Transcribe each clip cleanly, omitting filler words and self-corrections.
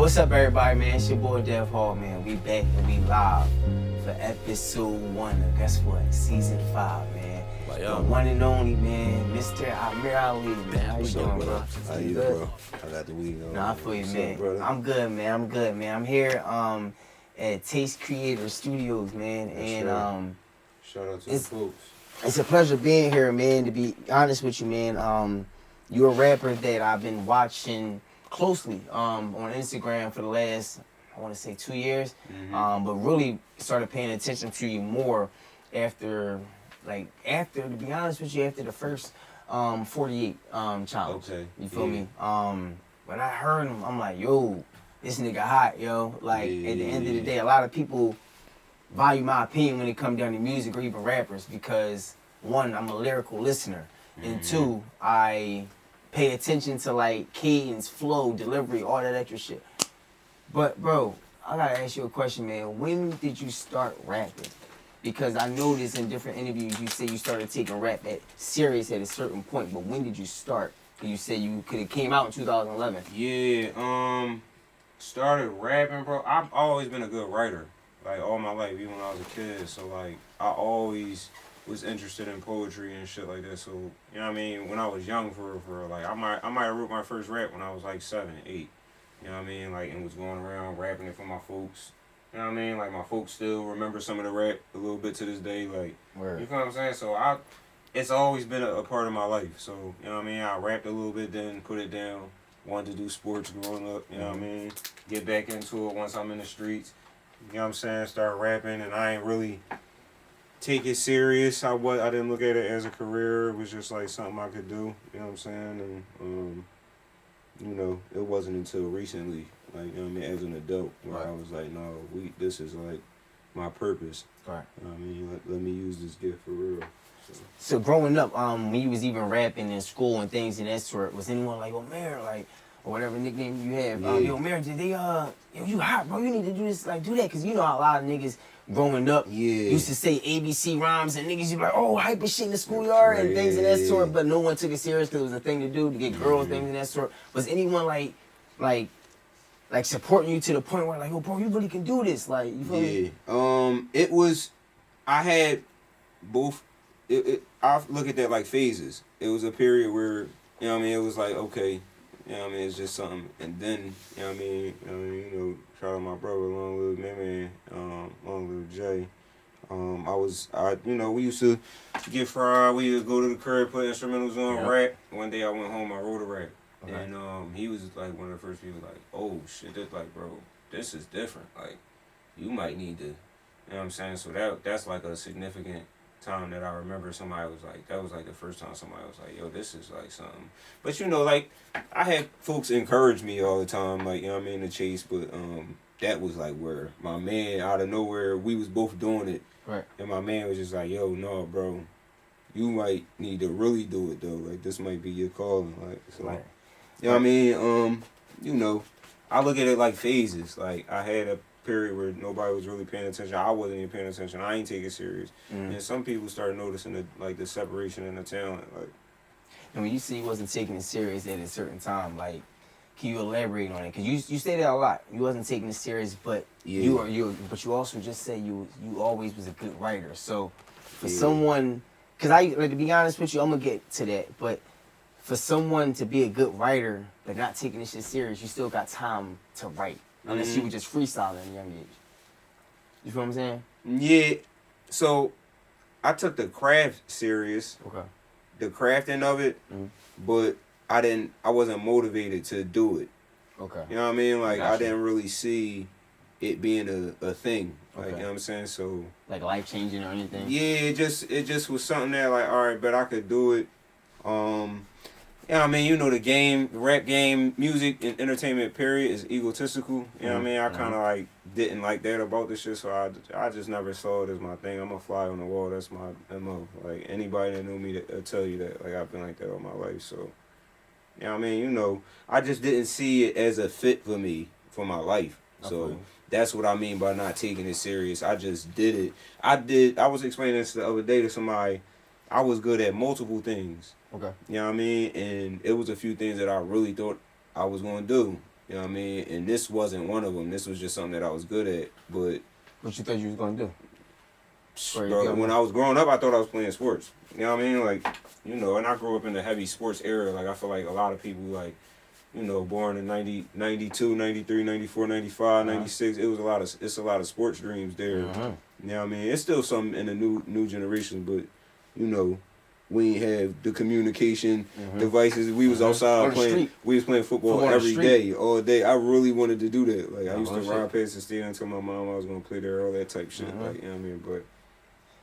what's up, everybody, man? It's your boy Dev Hall, man. We back and we live for episode 1 of, guess what, season 5, man. The one and only, man, Mr. Amir Ali, man. How you doing, bro? How you, bro? I got the weed on. Nah, I feel you, man. I'm good, man. I'm here at Taste Creator Studios, man. And shout out to the folks. It's a pleasure being here, man, to be honest with you, man. You're a rapper that I've been watching closely on Instagram for the last, I want to say 2 years, but really started paying attention to you more after, to be honest with you, after the first 48 challenge. Okay. You feel me? When I heard him, I'm like, yo, this nigga hot, yo. At the end of the day, a lot of people value my opinion when it comes down to music or even rappers because, one, I'm a lyrical listener, and two, I pay attention to cadence, flow, delivery, all that extra shit. But bro, I gotta ask you a question, man. When did you start rapping? Because I noticed in different interviews you say you started taking rap serious at a certain point. But when did you start? You said you could have came out in 2011. Yeah, started rapping, bro. I've always been a good writer, all my life, even when I was a kid. So I always was interested in poetry and shit like that. So, you know what I mean? When I was young, for I might have wrote my first rap when I was 7, 8. You know what I mean? And was going around rapping it for my folks. You know what I mean? My folks still remember some of the rap a little bit to this day. Word. You feel what I'm saying? So it's always been a part of my life. So, you know what I mean? I rapped a little bit, then put it down. Wanted to do sports growing up, you know what I mean? Get back into it once I'm in the streets. You know what I'm saying? Start rapping, and I ain't really take it serious. I didn't look at it as a career. It was just something I could do. You know what I'm saying? And it wasn't until recently, you know what I mean, as an adult, where I was no, this is my purpose. Right. You know what I mean? Let me use this gift for real. So growing up, when you was even rapping in school and things of that sort, was anyone Amir, or whatever nickname you have? Yo, Amir, did they, yo, you hot, bro? You need to do this, do that, cause you know a lot of niggas growing up used to say ABC rhymes, and niggas used to be like, oh, hype and shit in the schoolyard and things of that sort, but no one took it serious because it was a thing to do to get girls, things of that sort. Was anyone like supporting you to the point where yo, bro, you really can do this? You feel me? It was, I had both. I look at that like phases. It was a period where, you know what I mean, it was okay, you know what I mean, it's just something. And then, you know what I mean, shout out my brother, Long Live Man, Long Live Jay. We used to get fried. We would go to the crib, put instrumentals on, rap. One day I went home, I wrote a rap. Okay. And he was one of the first people oh shit, this bro, this is different. You might need to, you know what I'm saying? So that's a significant time that I remember somebody was that was the first time somebody was yo, this is something. But I had folks encourage me all the time, you know what I mean, to chase, but that was where my man out of nowhere, we was both doing it. Right. And my man was just yo, no, bro, you might need to really do it though. This might be your calling. Right. You know what I mean? I look at it like phases. I had a period where nobody was really paying attention. I wasn't even paying attention. I ain't take it serious. And some people started noticing the separation in the talent. And when you say you wasn't taking it serious at a certain time, can you elaborate on it? Because you say that a lot. You wasn't taking it serious, but but you also just say you always was a good writer. So for someone, because to be honest with you, I'm gonna get to that, but for someone to be a good writer but not taking this shit serious, you still got time to write. Unless you were just freestyling at a young age. You feel what I'm saying? Yeah. So I took the craft serious. Okay. The crafting of it, but I wasn't motivated to do it. Okay. You know what I mean? Gotcha. I didn't really see it being a thing. Okay. You know what I'm saying? So life changing or anything? Yeah, it just was something that all right, but I could do it. You know what I mean? The game, the rap game, music, and entertainment, period, is egotistical. You know what I mean? I kind of, didn't like that about this shit, so I just never saw it as my thing. I'm a fly on the wall. That's my MO. Anybody that knew me will tell you that. I've been like that all my life, so. You know what I mean? I just didn't see it as a fit for me, for my life. So, that's what I mean by not taking it serious. I just did it. I was explaining this the other day to somebody. I was good at multiple things. Okay. You know what I mean? And it was a few things that I really thought I was going to do. You know what I mean? And this wasn't one of them. This was just something that I was good at. But What you thought you was gonna do? bro, when I was growing up, I thought I was playing sports. You know what I mean? Like, you know, and I grew up in the heavy sports era. Like, I feel like a lot of people, like, you know, born in 90, 92, 93, 94, 95, 96, it's a lot of sports dreams there. You know what I mean? It's still some in the new generation, but, you know, we ain't have the communication devices. We was outside playing. We was playing football every day, all day. I really wanted to do that. Like, I used to ride past the stadium and tell my mom I was gonna play there, all that type shit. Like, you know what I mean? But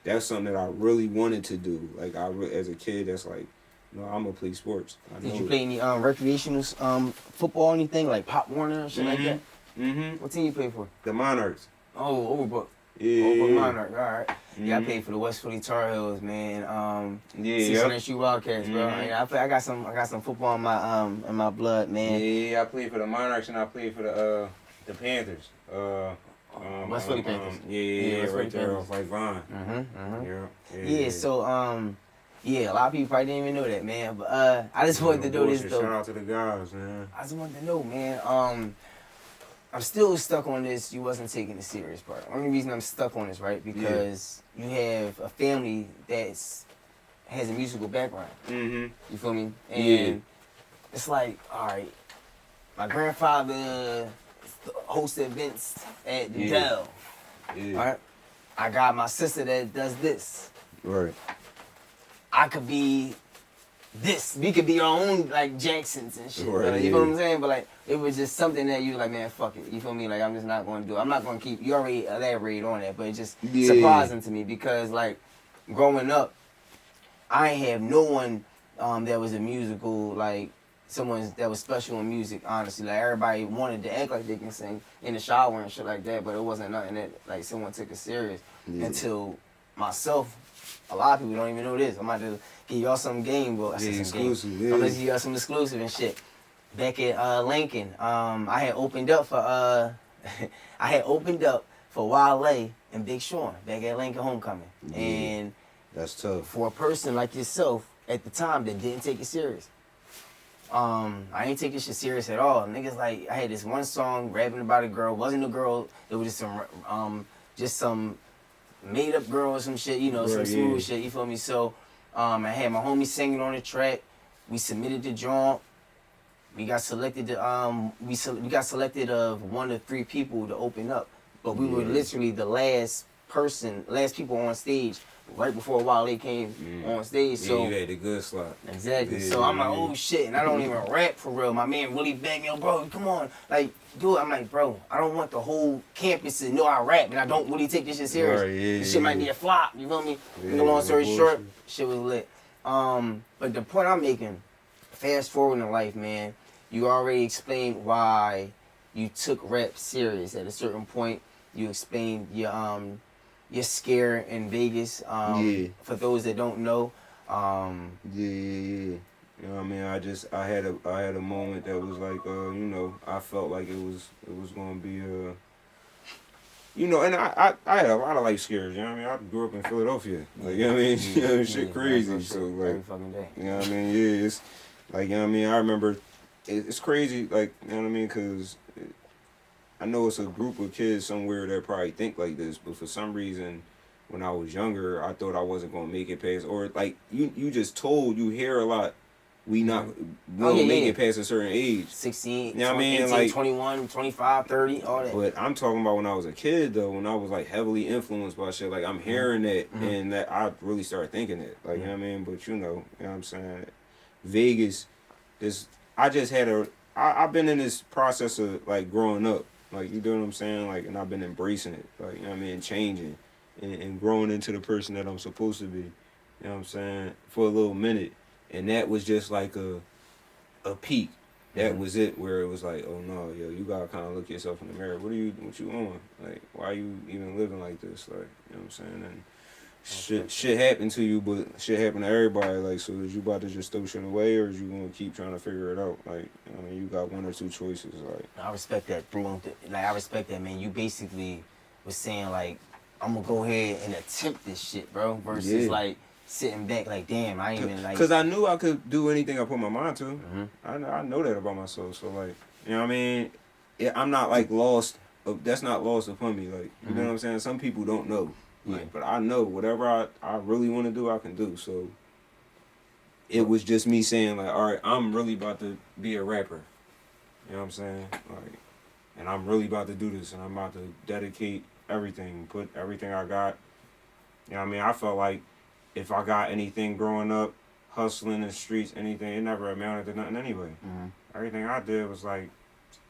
that's something that I really wanted to do. Like, as a kid, that's like, no, I'm gonna play sports. Did you play any recreational football or anything, like Pop Warner or shit like that? What team you play for? The Monarchs. Oh, Overbrook. Yeah. Overbrook Monarch, alright. Yeah, I played for the West Philly Tar Heels, man. Cincinnati Wildcats, bro. Yeah, I got some football in my blood, man. Yeah, I played for the Monarchs and I played for the Panthers. West Philly Panthers. Yeah, right there off like Vine. Yeah, so yeah, a lot of people probably didn't even know that, man. But I just wanted to know this though. Shout out to the guys, man. I just wanted to know, man. I'm still stuck on this. You wasn't taking the serious part. Only reason I'm stuck on this, right? Because you have a family has a musical background. You feel me? And it's like, all right, my grandfather hosted events at the Dell. All right, I got my sister that does this. Right. I could be this. We could be our own, like, Jacksons and shit. Right, you know what I'm saying? But, like, it was just something that you like, man, fuck it. You feel me? Like, I'm just not going to do it. I'm not going to keep, you already elaborated on that, but it's just surprising to me because, like, growing up, I ain't have no one that was a musical, like, someone that was special in music, honestly. Like, everybody wanted to act like they can sing in the shower and shit like that, but it wasn't nothing that, like, someone took it serious until myself. A lot of people don't even know this. I'm about to give y'all some game, but exclusive. I'm gonna give y'all some exclusive and shit. Back at Lincoln, I had opened up for Wale and Big Sean back at Lincoln Homecoming, and that's tough for a person like yourself at the time that didn't take it serious. I ain't take this shit serious at all. Niggas like I had this one song rapping about a girl. Wasn't a girl. It was just some made up girl or some shit, you know, some smooth shit, you feel me? So I had my homie singing on the track. We submitted the joint. We got selected to we got selected of 1 to 3 people to open up. But we were literally the last people on stage right before Wale came on stage. So you had the good slot. Exactly. So I'm like, oh shit, and I don't even rap for real. My man really begged me, yo, bro, come on, like, do it. I'm like, bro, I don't want the whole campus to know I rap, and I don't really take this shit serious. This shit might be a flop. You feel me? Long story short, shit was lit. But the point I'm making, fast forward in life, man, you already explained why you took rap serious. At a certain point, you explained your scare in Vegas. For those that don't know. You know what I mean? I had a moment that was like, you know, I felt like it was gonna be you know, and I had a lot of life scares, you know what I mean? I grew up in Philadelphia. Like, you know what I mean? You know, shit crazy. So like every fucking day. You know what I mean? Yeah, it's like, you know what I mean? I remember it's crazy, like, you know what I mean? Cause I know it's a group of kids somewhere that probably think like this, but for some reason, when I was younger, I thought I wasn't gonna make it past, or like you just told, you hear a lot, we won't make it past a certain age. 16, you know what I mean? 18, like 21, 25, 30, all that. But I'm talking about when I was a kid though, when I was like heavily influenced by shit, like I'm hearing that and that I really started thinking it. Like, you know what I mean? But you know what I'm saying? Vegas, I've been in this process of like growing up. Like, you know what I'm saying? Like, and I've been embracing it. Like, you know what I mean? Changing and growing into the person that I'm supposed to be. You know what I'm saying? For a little minute. And that was just like a peak. That was it, where it was like, oh no, yo, you gotta kind of look yourself in the mirror. What you on? Like, why are you even living like this? Like, you know what I'm saying? And shit happened to you, but shit happened to everybody. Like, so is you about to just throw shit away, or is you gonna keep trying to figure it out? Like, I mean, you got 1 or 2 choices. Like, I respect that, bro. Like, I respect that, man. You basically was saying like, I'm gonna go ahead and attempt this shit, bro. Versus like sitting back, like, damn, I ain't even like. Cause I knew I could do anything I put my mind to. I know that about myself. So like, You know what I mean? I'm not like lost. That's not lost upon me. Like, you know what I'm saying? Some people don't know. Like, but I know whatever I really want to do, I can do. So it was just me saying like, all right, I'm really about to be a rapper. You know what I'm saying? Like, and I'm really about to do this, and I'm about to dedicate everything, put everything I got. You know what I mean? I felt like if I got anything growing up, hustling in the streets, anything, it never amounted to nothing anyway. Everything I did was like,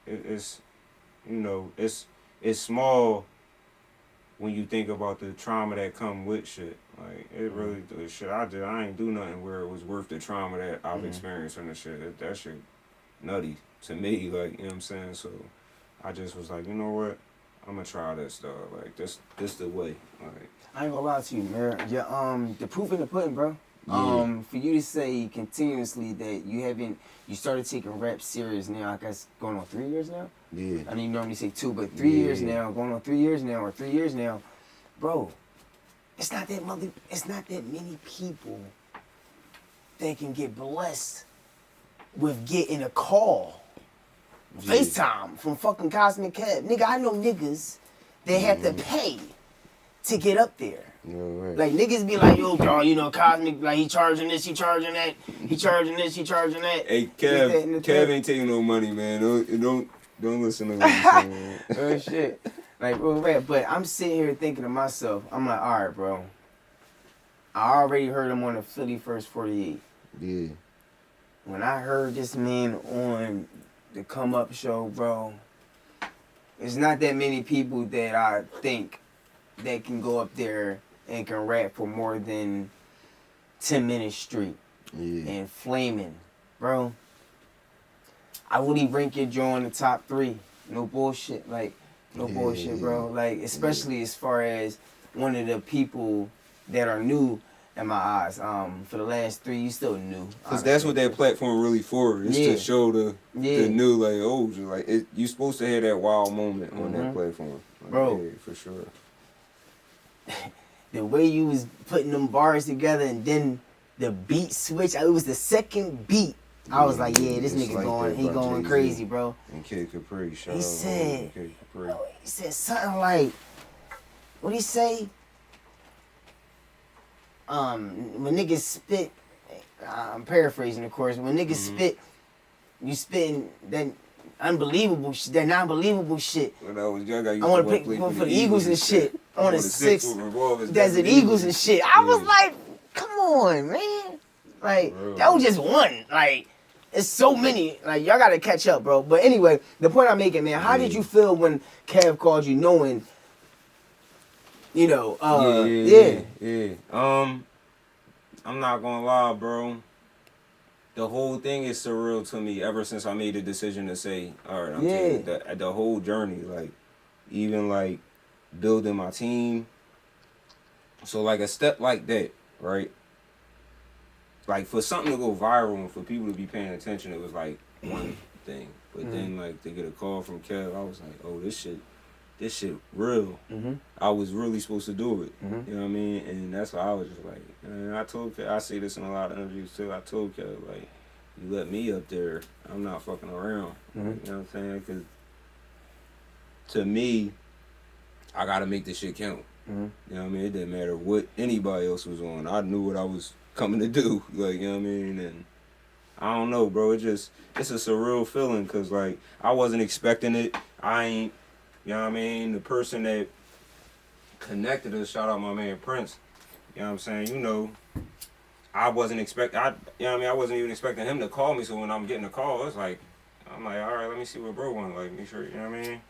it's, you know, it's small when you think about the trauma that come with shit. Like, it really, the shit I did, I ain't do nothing where it was worth the trauma that I've experienced from the shit. That shit nutty to me, like, you know what I'm saying? So I just was like, you know what? I'm gonna try this, dog. Like, this the way. Like, I ain't gonna lie to you, man. Yeah, the proof in the pudding, bro. For you to say continuously that you started taking rap serious now, I guess going on 3 years now? Yeah. I know you normally say 2, but 3 years now, going on 3 years now, or 3 years now, bro, it's not that many people that can get blessed with getting a call. FaceTime from fucking Cosmic Cab. Nigga, I know niggas that have to pay to get up there. Right. Like, niggas be like, yo, bro, you know, Cosmic, like, he charging this, he charging that, he charging this, he charging that. Hey, Kev ain't taking no money, man. Don't listen to what he's saying. Oh, shit. Like, real rap. But I'm sitting here thinking to myself, I'm like, all right, bro. I already heard him on the Philly First 48. Yeah. When I heard this man on the Come Up show, bro, there's not that many people that I think that can go up there and can rap for more than 10 minutes straight. Yeah. And flaming, bro. I really rank your jaw in the top 3. No bullshit. Like, no bullshit, bro. Like, especially as far as one of the people that are new in my eyes. For the last 3, you still new. Cause that's what that platform really for. It's to show the new, like, oh, like you supposed to have that wild moment on that platform, like, bro. Yeah, for sure. The way you was putting them bars together, and then the beat switch. It was the second beat. I was like, yeah, this nigga like going crazy, bro. And Kid Capri, shout out. He said, Kid Capri. He said something like, what'd he say? When niggas spit, I'm paraphrasing, of course. When niggas spit, you spitting that unbelievable shit, that non-believable shit. When I was young, I want to play for the Eagles and shit. On the 6 Desert Eagles and shit. I was like, come on, man. Like, that was just one. Like, it's so many. Like, y'all got to catch up, bro. But anyway, the point I'm making, man, how did you feel when Kev called you knowing, you know, yeah. I'm not gonna lie, bro. The whole thing is surreal to me ever since I made the decision to say, all right, I'm taking the whole journey, like, even like building my team. So like a step like that, right? Like for something to go viral and for people to be paying attention, it was like one thing. But then like to get a call from Kev, I was like, oh, this shit real. I was really supposed to do it. You know what I mean? And that's why I was just like, and I told Kev, I say this in a lot of interviews too, I told Kev, like, you let me up there, I'm not fucking around. You know what I'm saying? Because to me, I gotta make this shit count. You know what I mean? It didn't matter what anybody else was on. I knew what I was coming to do. Like, you know what I mean? And I don't know, bro. It's a surreal feeling because, like, I wasn't expecting it. I ain't, you know what I mean? The person that connected us, shout out my man Prince, you know what I'm saying? You know, I wasn't expecting, you know what I mean? I wasn't even expecting him to call me. So when I'm getting a call, it's like, I'm like, all right, let me see what bro want. Like, make sure, you know what I mean?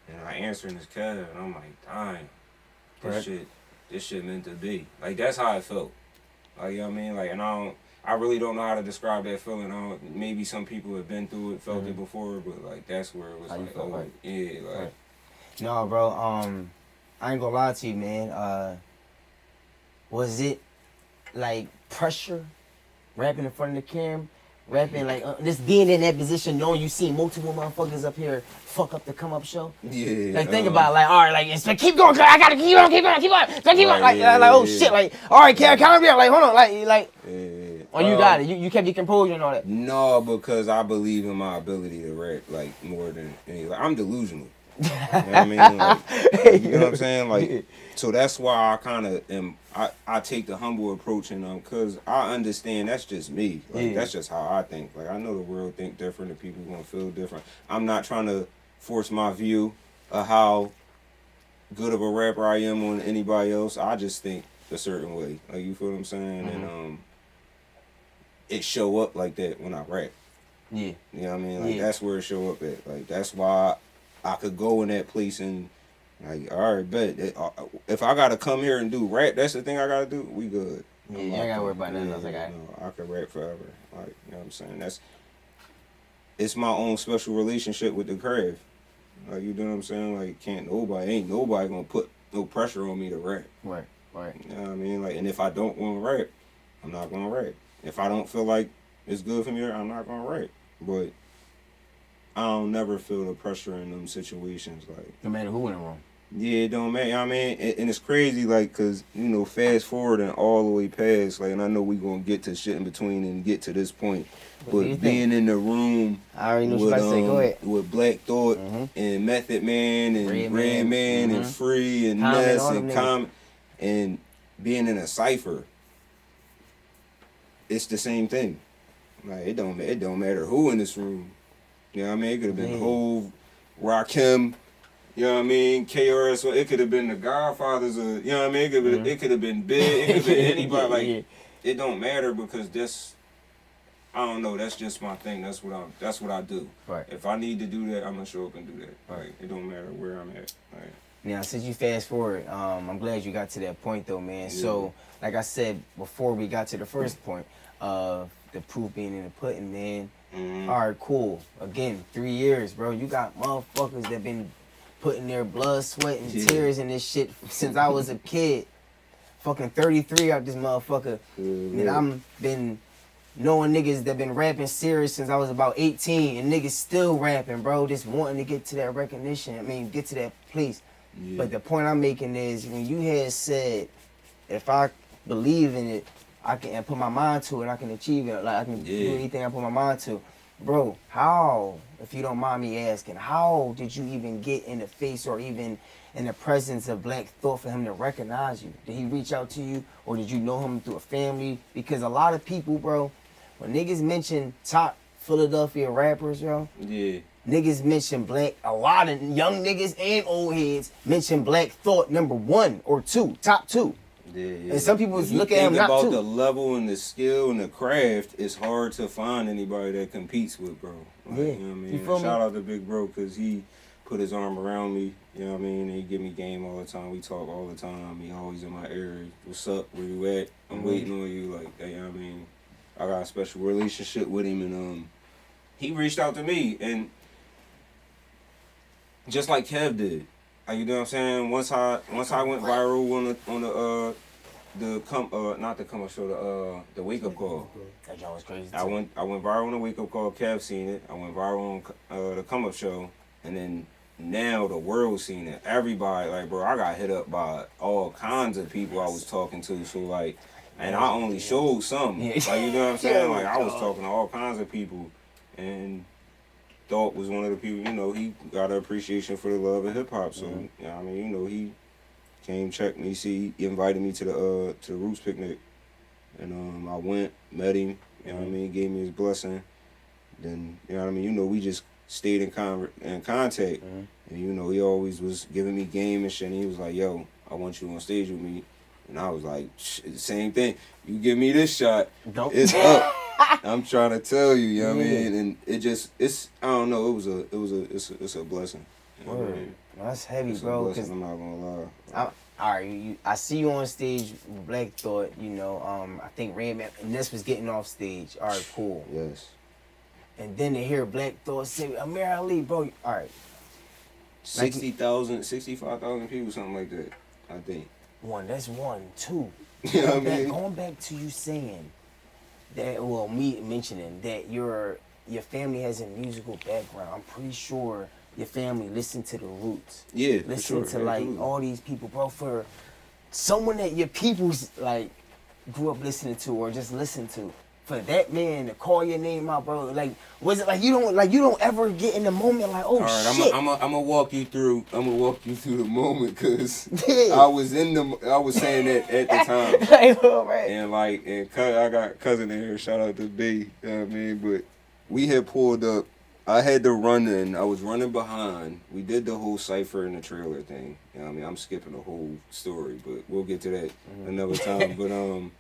And I answering this cat, and I'm like, dang, this shit meant to be. Like, that's how it felt. Like, you know what I mean? Like, and I really don't know how to describe that feeling. Maybe some people have been through it, felt it before, but like, that's where it was like, oh, like, yeah, like. No, bro, I ain't gonna lie to you, man. Was it like pressure, rapping in front of the camera? Rapping like just being in that position, knowing you see multiple motherfuckers up here fuck up the Come Up show. Yeah. Like think about it, like all right, like it's like keep going, I gotta keep on. Like oh shit, like all right, can I be like hold on, like. Yeah. Oh, you got it. You kept your composure and all that. No, because I believe in my ability to rap like more than any. Like, I'm delusional. You know what I mean? Like, you know what I'm saying? Like, so that's why I kind of am. I take the humble approach and cause I understand that's just me. Like that's just how I think. Like I know the world think different and people gonna feel different. I'm not trying to force my view of how good of a rapper I am on anybody else. I just think a certain way. Like you feel what I'm saying? Mm-hmm. And it show up like that when I rap. Yeah. You know what I mean? Like that's where it show up at. Like that's why I could go in that place and like, all right, bet if I gotta come here and do rap, that's the thing I gotta do. We good. Yeah, you ain't gotta worry about nothing else. I can rap forever. Like you know what I'm saying? It's my own special relationship with the craft. Like you know what I'm saying? Like ain't nobody gonna put no pressure on me to rap. Right. You know what I mean? Like, and if I don't want to rap, I'm not gonna rap. If I don't feel like it's good for me, I'm not gonna rap. But I don't never feel the pressure in them situations. Like no matter who in the room. Yeah, it don't matter. You know what I mean? And it's crazy, like, cause fast forward and all the way past, like, and I know we gonna get to shit in between and get to this point. But being in the room, I already know what you about to say. Go ahead. With Black Thought and Method Man and Redman and Free and Ness and Common and being in a cipher, it's the same thing. Like it don't matter who in this room. You know what I mean? It could have been Hov, Rakim. You know what I mean? KRS, it could have been the Godfathers, you know what I mean? It could have been Big, it could have been anybody. Like, it don't matter because I don't know, that's just my thing. That's what I do. Right. If I need to do that, I'm gonna show up and do that. Right. Like, it don't matter where I'm at. Right. Now, since you fast forward, I'm glad you got to that point though, man. Yeah. So, like I said before we got to the first point of the proof being in the pudding, man. Mm-hmm. All right, cool. Again, 3 years, bro. You got motherfuckers that been putting their blood, sweat, and tears in this shit since I was a kid. Fucking 33 out this motherfucker. And I'm been knowing niggas that been rapping serious since I was about 18, and niggas still rapping, bro. Just wanting to get to that recognition. I mean, get to that place. Yeah. But the point I'm making is when you had said, if I believe in it, I can put my mind to it, I can achieve it. Like I can do anything I put my mind to. Bro, how, if you don't mind me asking, how did you even get in the face or even in the presence of Black Thought for him to recognize you? Did he reach out to you or did you know him through a family? Because a lot of people, bro, when niggas mention top Philadelphia rappers, yo, niggas mention a lot of young niggas and old heads mention Black Thought number 1 or 2, top 2. And some people look at him not about too. The level and the skill and the craft, it's hard to find anybody that competes with, bro. Like, you know what I mean? Shout out to Big Bro because he put his arm around me, you know what I mean? And he give me game all the time. We talk all the time. He always in my ear. What's up? Where you at? I'm waiting on you. Like, you know what I mean? I got a special relationship with him, and he reached out to me, and just like Kev did. Like, you know what I'm saying? Once I went viral on not the come up show, the wake up call. That joint was crazy too. I went viral on the wake up call. Kev seen it. I went viral on the come up show, and then now the world seen it. Everybody, like, bro, I got hit up by all kinds of people I was talking to. So like, and I only showed some. Like, you know what I'm saying? Like, I was talking to all kinds of people, and Thought was one of the people, he got an appreciation for the love of hip hop. So, you know what I mean, he came, checked me, he invited me to the Roots picnic. And I went, met him, you know what I mean, gave me his blessing. Then, you know what I mean, we just stayed in contact. And, he always was giving me game and shit. And he was like, yo, I want you on stage with me. And I was like, same thing. You give me this shot, it's up. I'm trying to tell you, you know what I mean? And it's I don't know, it's a blessing. You know what I mean? That's heavy, it's bro. A blessing, I'm not gonna lie. All right, I see you on stage with Black Thought, I think Redman and Ness was getting off stage. All right, cool. Yes. And then to hear Black Thought say, Amir Ali, bro, all right. 60,000, 65,000 people, something like that, I think. That's one. Two. You know what I mean? Going back to you saying that, me mentioning that your family has a musical background. I'm pretty sure your family listened to the Roots. Yeah, listen for to sure. all these people, bro. For someone that your people's grew up listening to or just listened to, for that man to call your name out, bro, like, was it like you don't ever get in the moment like, oh, all right, shit. I'm gonna walk you through the moment, cause Yeah. I was saying that at the time. Right. And I got cousin in here, shout out to B, you know what I mean? But we had pulled up, I had to run in, I was running behind. We did the whole cipher in the trailer thing. You know what I mean? I'm skipping the whole story, but we'll get to that another time. But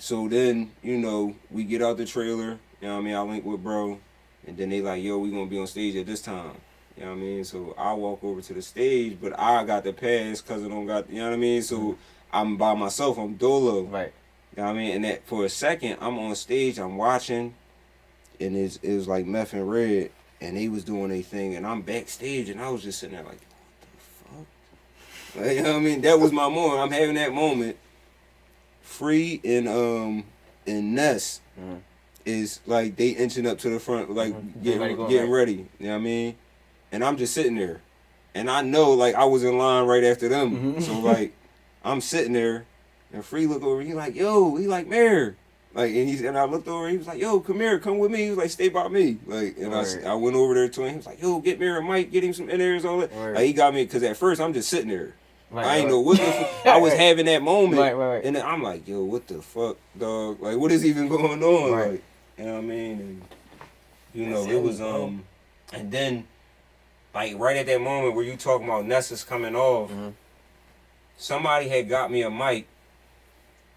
so then, you know, we get out the trailer, you know what I mean? I link with bro, and then they like, yo, we gonna be on stage at this time. You know what I mean? So I walk over to the stage, but I got the pass because I don't got, you know what I mean? So I'm by myself, I'm dolo. Right. You know what I mean? And that for a second, I'm on stage, I'm watching, and it was like Meth and Red, and they was doing their thing, and I'm backstage, and I was just sitting there like, what the fuck? Like, you know what I mean? That was my moment. I'm having that moment. Free and Ness is like they inching up to the front, like getting ready. You know what I mean? And I'm just sitting there, and I know like I was in line right after them. So like I'm sitting there, and Free look over. He like, yo, he like Amir, like, and I looked over. He was like, yo, come here, come with me. He was like, stay by me, like, and I went over there to him. He was like, yo, get Amir a mic, get him some in-ears, all that. Like he got me because at first I'm just sitting there. I ain't know what the fuck. I was having that moment. And then I'm like, yo, what the fuck, dog? Like, what is even going on? Like, you know what I mean? And, you know, it was, and then, like, right at that moment where you talking about Ness is coming off, somebody had got me a mic.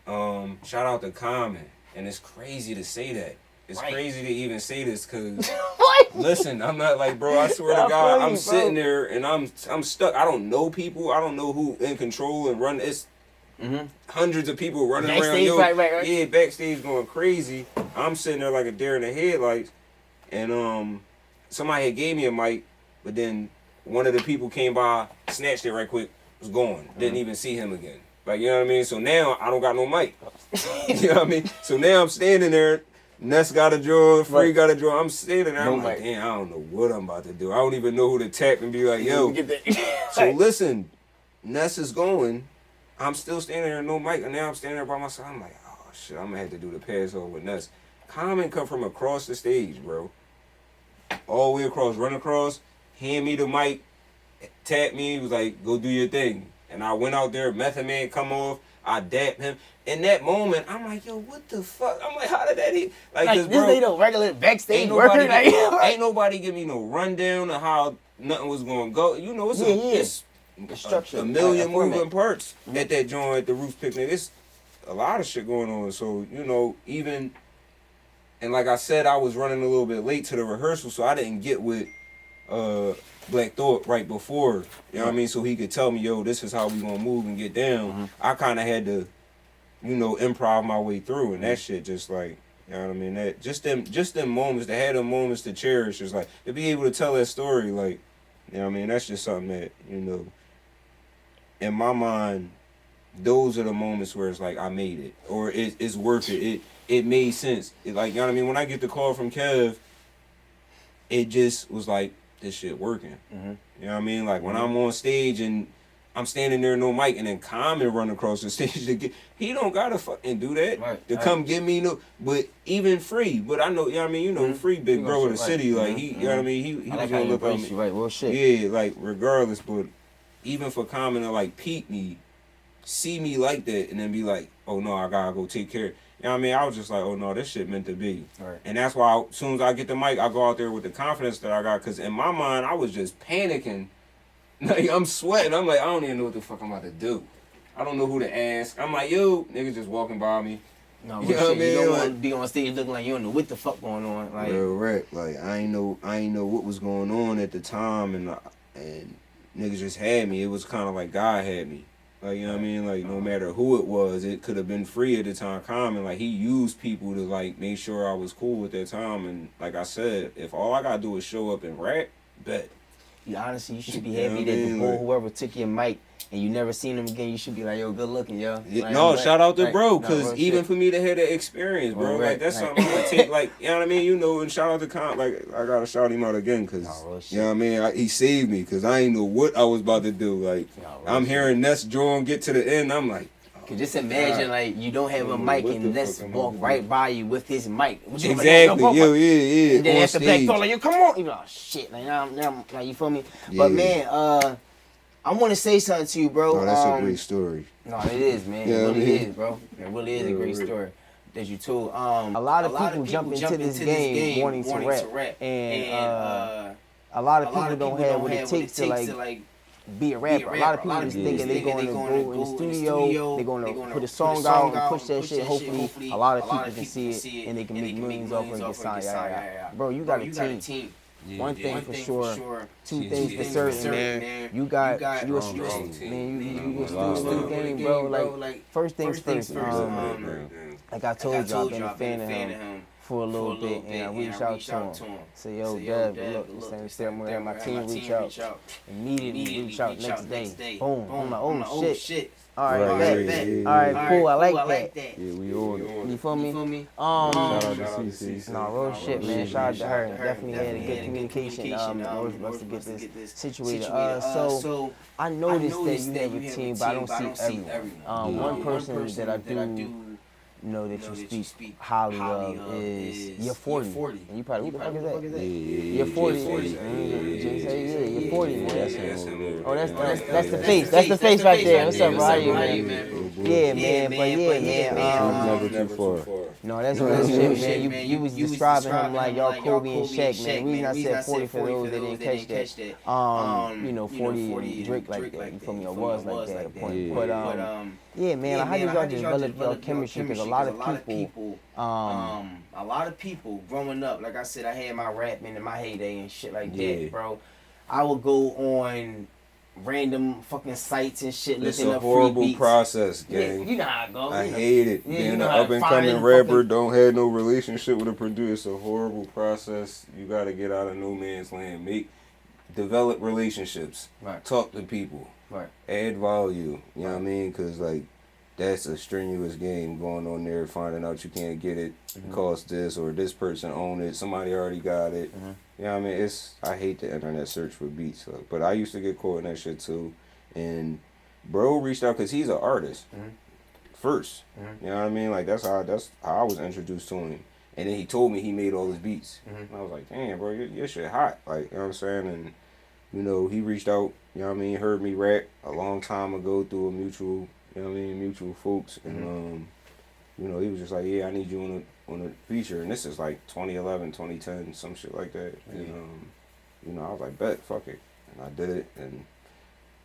Shout out to Common. And it's crazy to say that. It's crazy to even say this because, listen, I'm not like, bro, I swear to God, I'm sitting there and I'm stuck. I don't know people. I don't know who in control and run. It's hundreds of people running backstage, around. Right. Yeah, backstage going crazy. I'm sitting there like a deer in the headlights. And somebody had gave me a mic, but then one of the people came by, snatched it right quick, was gone. Didn't even see him again. Like, you know what I mean? So now I don't got no mic. You know what I mean? So now I'm standing there. Ness got a draw, Free got a draw. I'm standing there. I'm like, damn, I don't know what I'm about to do. I don't even know who to tap and be like, yo. So listen, Ness is going. I'm still standing there, no mic, and now I'm standing there by myself. I'm like, oh shit, I'm gonna have to do the pass over with Ness. Common come from across the stage, bro. All the way across, run across, hand me the mic, tap me, was like, go do your thing. And I went out there, Method Man come off, I dapped him. In that moment, I'm like, yo, what the fuck? I'm like, how did that eat? Like this ain't no regular backstage worker. Ain't nobody give me no rundown of how nothing was going to go. You know, it's a million moving parts at that joint at the Roots Picnic. It's a lot of shit going on. So, you know, even, and like I said, I was running a little bit late to the rehearsal, so I didn't get with Black Thought right before, you know what I mean? So he could tell me, yo, this is how we gonna move and get down. I kind of had to, you know, improv my way through, and that shit just like, you know what I mean? That just them moments, to have them moments to cherish, is like, to be able to tell that story, like, you know what I mean? That's just something that, you know, in my mind, those are the moments where it's like, I made it, or it's worth it. It made sense. Like, you know what I mean? When I get the call from Kev, it just was like, this shit working. You know what I mean? Like when I'm on stage and I'm standing there, no mic, and then Common run across the stage to get, he don't gotta fucking do that to come get me no. But even Free, but I know, you know what I mean? You know, Free big bro of the city, like he, you know what I mean? He was gonna look at me, well, shit. Yeah, like regardless. But even for Common to like peep me, see me like that, and then be like, oh no, I gotta go take care. You know what I mean? I was just like, oh no, this shit meant to be. And that's why as soon as I get the mic, I go out there with the confidence that I got. Because in my mind, I was just panicking. Like, I'm sweating. I'm like, I don't even know what the fuck I'm about to do. I don't know who to ask. I'm like, yo, niggas just walking by me. No, you know what I mean? You don't want to be on stage looking like you don't know what the fuck going on. Like, right. Like, I ain't know what was going on at the time. And niggas just had me. It was kind of like God had me. Like, you know what I mean? Like, no matter who it was, it could have been Free at the time, Common. Like, he used people to, like, make sure I was cool at that time. And like I said, if all I got to do is show up and rap, bet. Honestly, you should be happy that the bull, whoever took your mic, and you never seen him again, you should be like, yo, good looking, yo. Yeah, like, no, shout out to bro, because even for me to have that experience, bro, like, that's something I take, like, you know what I mean? You know, and shout out to like, I got to shout him out again, because, you know what I mean? He saved me, because I ain't know what I was about to do. Like, I'm hearing Ness Jordan get to the end, I'm like, oh, Cause just imagine like you don't have a mic and Ness walk right by you with his mic. Exactly. Yo, yeah. And then on after stage. back door, like, yo, come on. You know, oh, shit. Like, now, like, you feel me? Yeah. But man, I want to say something to you, bro. Oh, that's a great story. No, it is, man. Yeah, It really I mean- is, bro. It really is a great story that you told. A lot of people jump into this game wanting to rap, and a lot of people don't have what it takes to like be a rapper. A lot of people just thinking they're going to go in the studio, they're going to put a song out and push that shit. Hopefully, a lot of people can see it and they can make millions off it and get signed. Bro, you got a team. One thing for sure, two things for certain, man. You a student, man. You a student in the game, bro. Like first things first. Like I told you, I've been a fan of him for a little bit, and I reached out to him. Say, yo, Dev, look, this thing ceremony, my team reach out. Immediately reach out next day. Boom. I'm like, oh shit. All right, bet. All right, cool. I like that. Yeah, we on. You feel me? Shout out to CC. No, real shit, man. Shout out to her. Definitely had a good communication. In order for us to get this situated. So I noticed that you have a team, but I don't see everyone. One person that I do know that you speak highly of is you're 40. And you probably, who the fuck is that? You're 40. Just say, yeah, you're 40, man. Oh, that's the face. That's the face right there. What's up, bro? How you, man? Yeah, man. But yeah. Never too far. No, that's real shit, man. You was describing him like y'all Kobe and Shaq, man. The reason I said 40 for those that didn't catch that, 40 Drake like that. You feel me? Or was like that at a point. But yeah, man. How did y'all develop your chemistry? Because a lot of people growing up, like I said, I had my rapping in my heyday and shit like that, bro. I would go on random fucking sites and shit It's looking a up free horrible beats. process, Yeah, gang. you know how it goes. I hate it. Yeah, Being you an know how up and finding coming rapper, fucking- don't have no relationship with a producer. It's a horrible process. You gotta get out of no man's land. Develop relationships. Right. Talk to people. Right. Add value. You know what I mean? Because like that's a strenuous game going on there. Finding out you can't get it, cost this or this person own it. Somebody already got it. You know what I mean? I hate the internet search for beats, but I used to get caught in that shit too. And bro reached out because he's an artist first. You know what I mean? Like that's how I was introduced to him. And then he told me he made all his beats. And I was like, damn, bro, your shit hot. Like, you know what I'm saying? And you know, he reached out. You know what I mean? Heard me rap a long time ago through a mutual. You know what I mean? Mutual folks. And you know, he was just like, yeah, I need you on a feature. And this is like 2011, 2010, some shit like that. And you know, I was like, bet, fuck it. And I did it. And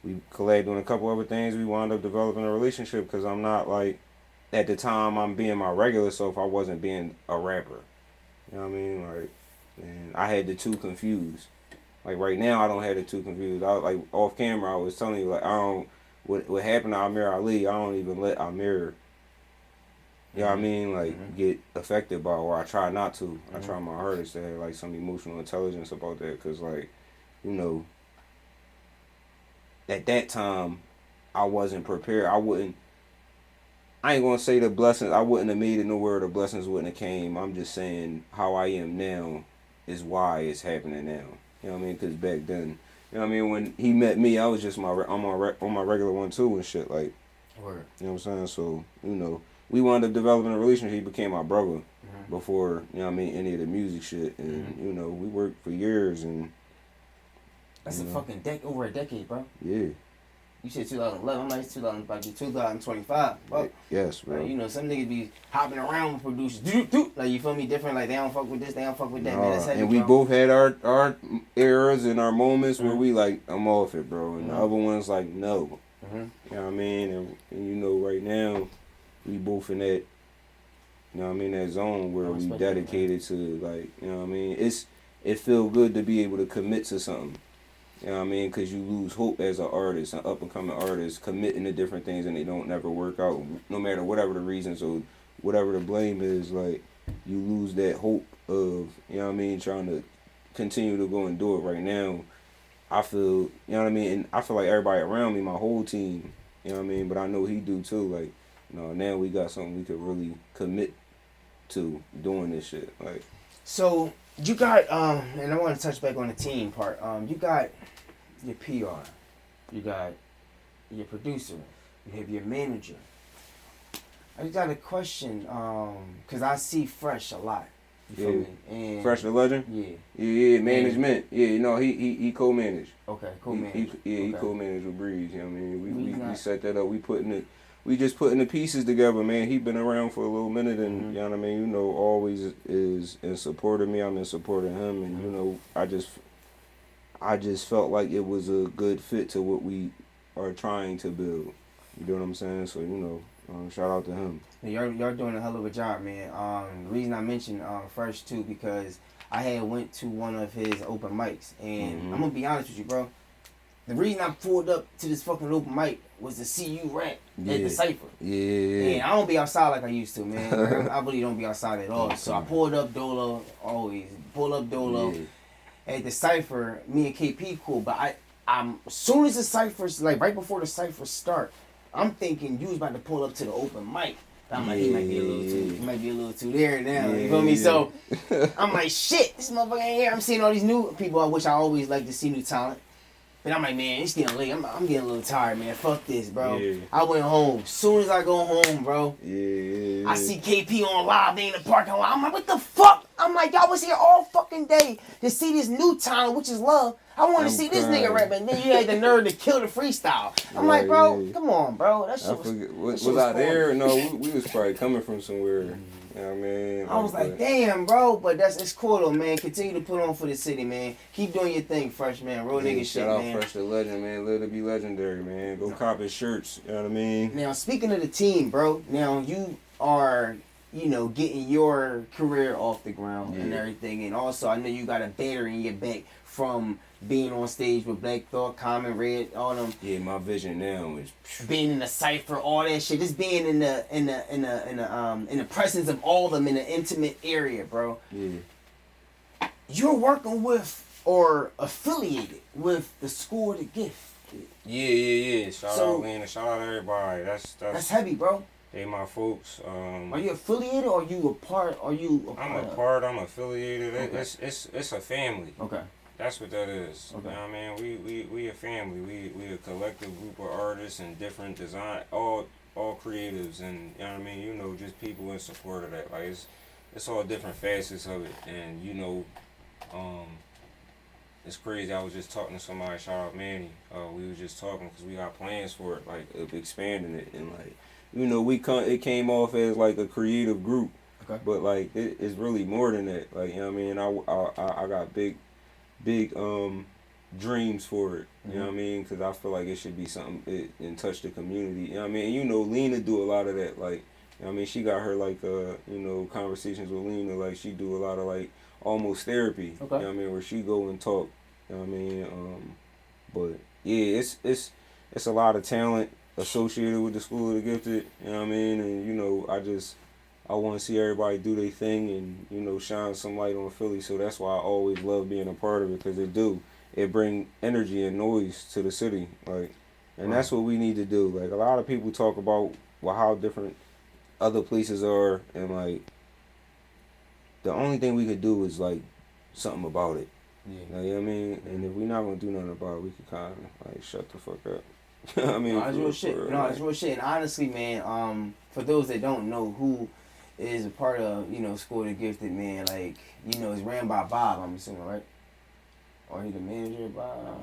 we collabed on a couple other things. We wound up developing a relationship because I'm not like, at the time I'm being my regular self, I wasn't being a rapper. You know what I mean? Like, and I had the two confused. Like right now I don't have the two confused. I like off camera I was telling you like I don't what happened to Amir Ali, I don't even let Amir, you know what I mean, like get affected by it, or I try not to. I try my hardest to have like some emotional intelligence about that because like, you know, at that time, I wasn't prepared. I ain't gonna say the blessings, I wouldn't have made it nowhere, the blessings wouldn't have came. I'm just saying how I am now is why it's happening now. You know what I mean? Because back then, you know what I mean, when he met me, I was just on my regular 1-2 and shit, like, Word. you know what I'm saying? So, you know, we wound up developing a relationship. He became my brother before, you know what I mean, any of the music shit. And, you know, we worked for years and... That's fucking over a decade, bro. Yeah. You said 2011. I'm like 2025. Bro. Yes, bro. Like, you know, some niggas be hopping around with producers. Like, you feel me? Different. Like, they don't fuck with this, they don't fuck with that. Man, that's heavy, and we bro. both had our eras and our moments where we like, I'm off it, bro. And the other one's like, no. You know what I mean? And you know, right now, we both in that, you know what I mean, that zone where we dedicated to, like, you know what I mean? It feel good to be able to commit to something. You know what I mean? Because you lose hope as an artist, an up-and-coming artist, committing to different things and they don't never work out, no matter whatever the reasons or whatever the blame is. Like, you lose that hope of, you know what I mean, trying to continue to go and do it. Right now, I feel, you know what I mean, and I feel like everybody around me, my whole team, you know what I mean, but I know he do too. Like, you know, now we got something we could really commit to doing this shit. Like, so you got and I want to touch back on the team part. You got your PR, you got your producer, you have your manager, I just got a question, cause I see Fresh a lot. You feel me? And Fresh the Legend? Yeah. Management. Yeah, you know, he co-managed. Okay, co-managed. He co-managed with Breeze, you know what I mean? We set that up. We just putting the pieces together, man. He been around for a little minute and you know what I mean, you know, always is in support of me. I'm in support of him and you know, I just felt like it was a good fit to what we are trying to build. You know what I'm saying? So, you know, shout out to him. Y'all doing a hell of a job, man. The reason I mentioned Fresh too, because I had went to one of his open mics, and I'm gonna be honest with you, bro. The reason I pulled up to this fucking open mic was to see you rap at the Cypher. Yeah. And I don't be outside like I used to, man. I really don't be outside at all. So I pulled up Dolo, always. Pull up Dolo. Yeah. At the Cypher, me and KP cool, but I'm as soon as the Cypher's, like right before the Cypher start, I'm thinking you was about to pull up to the open mic. I'm like, he might be a little too there now. You feel me? So I'm like, shit, this motherfucker ain't here. I'm seeing all these new people. I wish I always like to see new talent. But I'm like, man, it's getting late. I'm getting a little tired, man. Fuck this, bro. Yeah. I went home. Soon as I go home, bro, I see KP on live. They in the parking lot. I'm like, what the fuck? I'm like, y'all was here all fucking day to see this new talent, which is love. I want to see this nigga rap, and then you had the nerve to kill the freestyle. I'm like, bro, come on, bro. That shit was I there? No, we was probably coming from somewhere. You know what I mean? I was like, damn, bro, but it's cool though, man. Continue to put on for the city, man. Keep doing your thing, Fresh, man. Real nigga shit, man. Shout out Fresh the Legend, man. Live to be legendary, man. Go cop his shirts. You know what I mean? Now, speaking of the team, bro. Now you are, you know, getting your career off the ground and everything, and also I know you got a battery in your back from being on stage with Black Thought, Common, Red, all them. Yeah, my vision now is being in the cypher, all that shit. Just being in the presence of all of them in an intimate area, bro. Yeah. You're working with or affiliated with the School of the Gift. Yeah. Shout out, man. Shout out everybody. That's heavy, bro. They my folks. Are you affiliated or are you a part? I'm affiliated. Okay. It's a family. Okay. That's what that is. Okay. You know what I mean? We a family. We a collective group of artists and different design, all creatives, and you know what I mean? You know, just people in support of that. Like it's all different facets of it, and you know, it's crazy. I was just talking to somebody. Shout out Manny. We was just talking because we got plans for it, like of expanding it, and like you know, it came off as like a creative group, okay. But like it's really more than that. Like you know what I mean? I got big dreams for it. You know what I mean? Because I feel like it should be something and touch the community. You know what I mean? And you know, Lena do a lot of that. Like, you know what I mean? She got her like you know, conversations with Lena. Like she do a lot of like almost therapy. Okay. You know what I mean? Where she go and talk. You know what I mean? But yeah, it's a lot of talent associated with the School of the Gifted. You know what I mean? And you know, I want to see everybody do their thing and, you know, shine some light on Philly. So that's why I always love being a part of it, because it bring energy and noise to the city. Like, and that's what we need to do. Like, a lot of people talk about how different other places are, and like, the only thing we could do is like something about it. Yeah. You know what I mean? And if we're not gonna do nothing about it, we could kind of like shut the fuck up. I mean, no, it's real shit. No, it's real shit. And honestly, man, for those that don't know who is a part of, you know, School of the Gifted, man, like, you know, it's ran by Bob, I'm assuming, right? Or he the manager, Bob?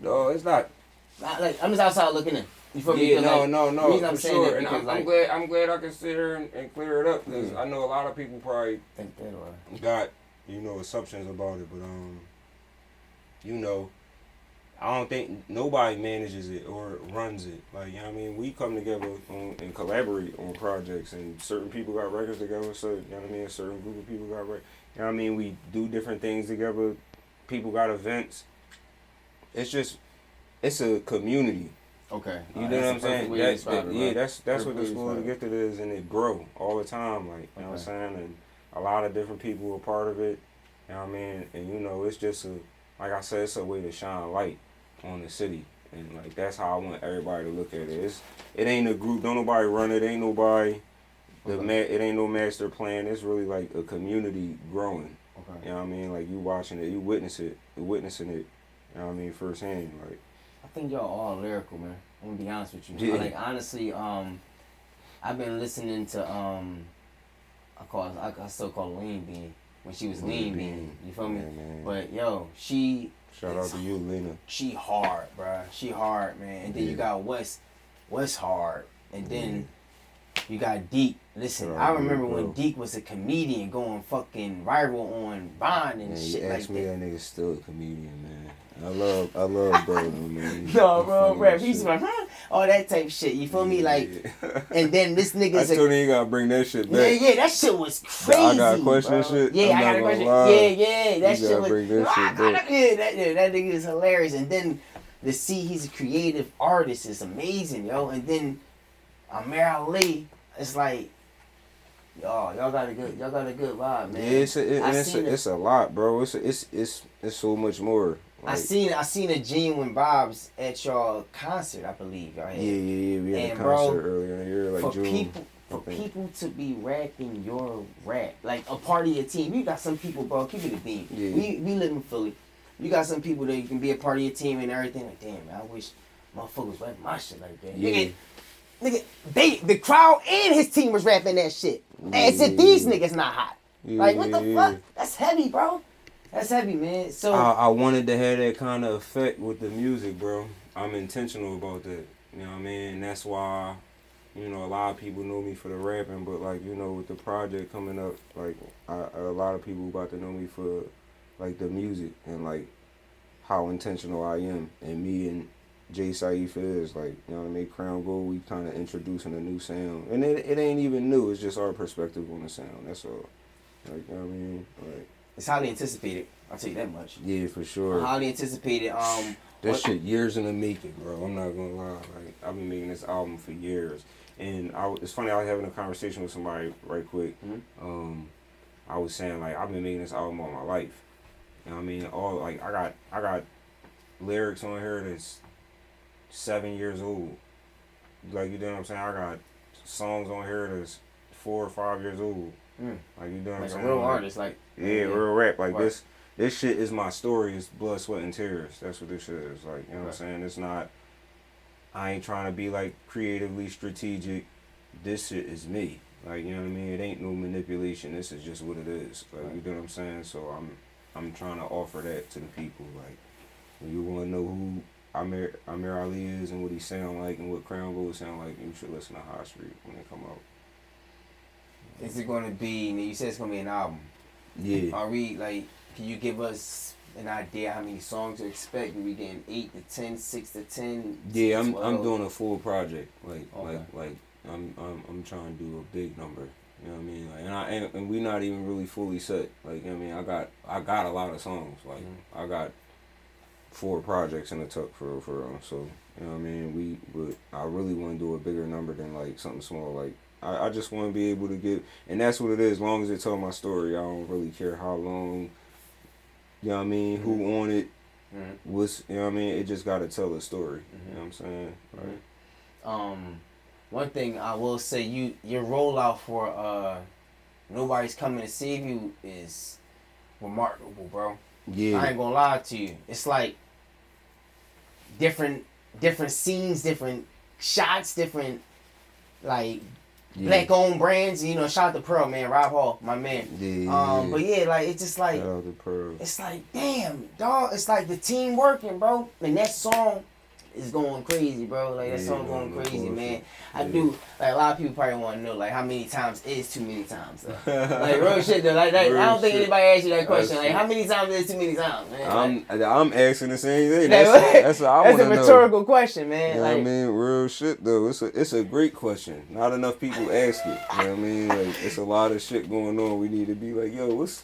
No, it's not. Like, I'm just outside looking in. You feel me? Yeah, no, the reason I'm for saying sure. that And because, I'm glad I can sit here and clear it up, because I know a lot of people probably think that or got, you know, assumptions about it, but you know, I don't think nobody manages it or runs it. Like, you know what I mean? We come together and collaborate on projects, and certain people got records together, so, you know what I mean? A certain group of people got records. You know what I mean? We do different things together. People got events. It's a community. okay. You know what I'm saying? That's what the School of the Gifted is, and it grow all the time. Like, you know what I'm saying? And a lot of different people are part of it. You know what I mean? And, you know, it's just like I said, it's a way to shine light on the city, and like that's how I want everybody to look at it. It ain't a group, don't nobody run it, ain't nobody it ain't no master plan. It's really like a community growing. Okay. You know what I mean? Like you watching it, you witnessing it, you know what I mean, firsthand. Like I think y'all all lyrical, man. I'm gonna be honest with you. Yeah. Like honestly, I've been listening to I still call her Lean Bean when she was Lean Bean. You feel me? Man. But yo, she. Shout out to you, Lena. She hard, bruh. She hard, man. And then you got West hard, and then you got Deke. Listen, I remember when Deke was a comedian going fucking viral on Vine and shit like that. Me, that nigga's still a comedian, man. I love bro, man. No, bro, rap. He's like, all that type shit. You feel me? Like, and then this nigga's. I still ain't gotta bring that shit back. Yeah, that shit was crazy. I got a question, bro. shit. Yeah, I got a question. Yeah, that shit was. Bring that shit back. That nigga is hilarious. And then to see he's a creative artist is amazing, yo. And then Amir Ali, it's like. Y'all got a good vibe, man. Yeah, it's a lot, bro. It's so much more. Like, I seen a Genuine Vibes at y'all concert, I believe y'all had. Yeah. We had a concert earlier in the year, like June. For people to be rapping your rap, like a part of your team. You got some people, bro. Keep it a beam. Yeah. We live in Philly. You got some people that you can be a part of your team and everything. Like, damn, man, I wish motherfuckers rapping my shit like that. Yeah. Nigga, the crowd and his team was rapping that shit. As if these niggas not hot. Like, what the fuck? That's heavy, bro. That's heavy, man. So I wanted to have that kind of effect with the music, bro. I'm intentional about that. You know what I mean? And that's why, a lot of people know me for the rapping, but like, with the project coming up, like, a lot of people about to know me for like the music and like how intentional I am. And me and Jay Saif is like, you know what I mean? Crown Gold, we kind of introducing a new sound, and it ain't even new. It's just our perspective on the sound. That's all. Like, you know what I mean? Like, it's highly anticipated. I'll tell you that much. Yeah, for sure. Highly anticipated. That shit years in the making, bro. I'm not gonna lie. Like, I've been making this album for years, and it's funny. I was having a conversation with somebody right quick. Mm-hmm. I was saying like I've been making this album all my life. You know what I mean? All like I got lyrics on here that's 7 years old. Like, you know what I'm saying? I got songs on here that's 4 or 5 years old. Like, you know what I'm like saying? A real artist, like real rap. Like right. this shit is my story. It's blood, sweat, and tears. That's what this shit is. Like, you know what I'm saying? It's not. I ain't trying to be like creatively strategic. This shit is me. Like, you know what I mean? It ain't no manipulation. This is just what it is. Like, you know what I'm saying? So I'm trying to offer that to the people. Like, when you want to know who Amir Ali is and what he sound like and what Crown Gold sound like, you should listen to High Street when they come out. Is it going to be? You said it's going to be an album. Yeah. Are we like? Can you give us an idea how many songs to expect? Are we getting 8 to 10, 6 to 10? Yeah, I'm 12? doing a full project. Like Okay. like I'm trying to do a big number. You know what I mean? Like, and we not even really fully set. Like, you know what I mean? I got a lot of songs. Like, I got 4 projects in the tuck for real. So, you know what I mean? But I really want to do a bigger number than like something small. Like, I just want to be able to give, and that's what it is. As long as it tell my story, I don't really care how long. You know what I mean? Who on it? What's, you know what I mean? It just got to tell a story. You know what I'm saying? Right. One thing I will say, your rollout for Nobody's Coming to Save You is remarkable, bro. Yeah. I ain't gonna lie to you. It's like different scenes, different shots, different like black owned brands. You know, shout out to Pearl, man, Rob Hall, my man. Yeah. But yeah, like it's just like Shout out to Pearl. it's like damn, dog. It's like the team working, bro. And that song is going crazy, bro. Like that song going crazy, man. I do like a lot of people probably want to know like how many times is too many times, though. Like real shit though. Like I don't think anybody asked you that question. Like how many times is too many times, man? I'm asking the same thing. That's what I want to know. That's a rhetorical question, man. You know what I mean? Real shit though. It's a great question. Not enough people ask it. You know what I mean? Like, it's a lot of shit going on. We need to be like, yo, what's,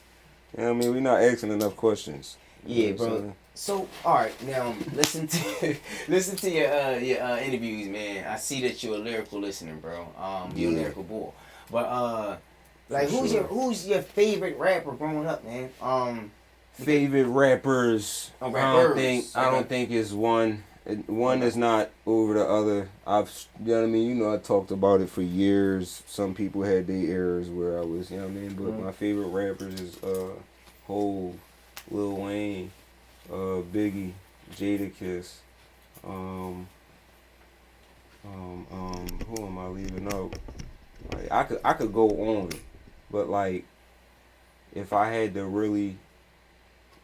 you know what I mean? We're not asking enough questions. Yeah, bro. So, all right, now listen to your interviews, man. I see that you're a lyrical listener, bro. You're a lyrical boy. But like, who's your favorite rapper growing up, man? Favorite rappers. I don't think it's one. One is not over the other. You know what I mean? You know, I talked about it for years. Some people had their eras where I was, you know what I mean? But my favorite rappers is Hov, Lil Wayne, Biggie, Jadakiss, who am I leaving out? Like I could go on, but like if I had to really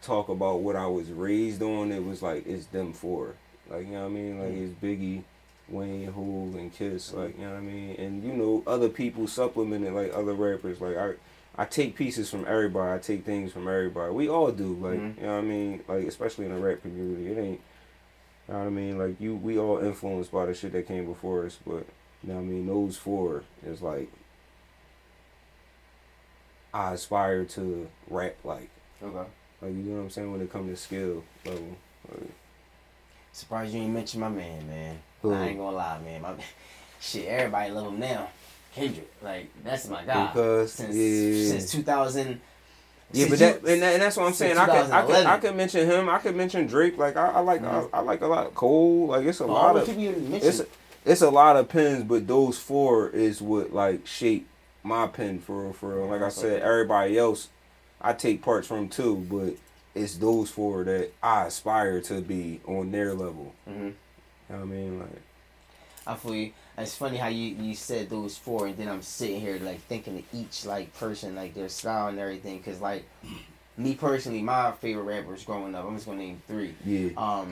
talk about what I was raised on, it was like it's them four. Like, you know what I mean? Like it's Biggie, Wayne, Hool, and Kiss. Like, you know what I mean? And you know, other people supplemented like other rappers. Like I take pieces from everybody. I take things from everybody. We all do. Like, you know what I mean? Like especially in the rap community, it ain't. You know what I mean? Like we all influenced by the shit that came before us. But you know what I mean? Those four is like I aspire to rap like. Okay. Like, you know what I'm saying, when it comes to skill level. Like, Surprised you ain't mention my man. Who? I ain't gonna lie, man. Shit, everybody love him now. Kendrick, like that's my guy. because since 2000. Yeah, but that's what I'm saying. I could mention him. I could mention Drake. Like I like a lot of Cole. Like it's a lot of it's a lot of pens, but those four is what like shape my pen for real. Like I said, everybody else I take parts from too, but it's those four that I aspire to be on their level. You know what I mean? Like, I feel you. It's funny how you said those four, and then I'm sitting here like thinking of each like person, like their style and everything. Cause like me personally, my favorite rappers growing up, I'm just gonna name three. Yeah.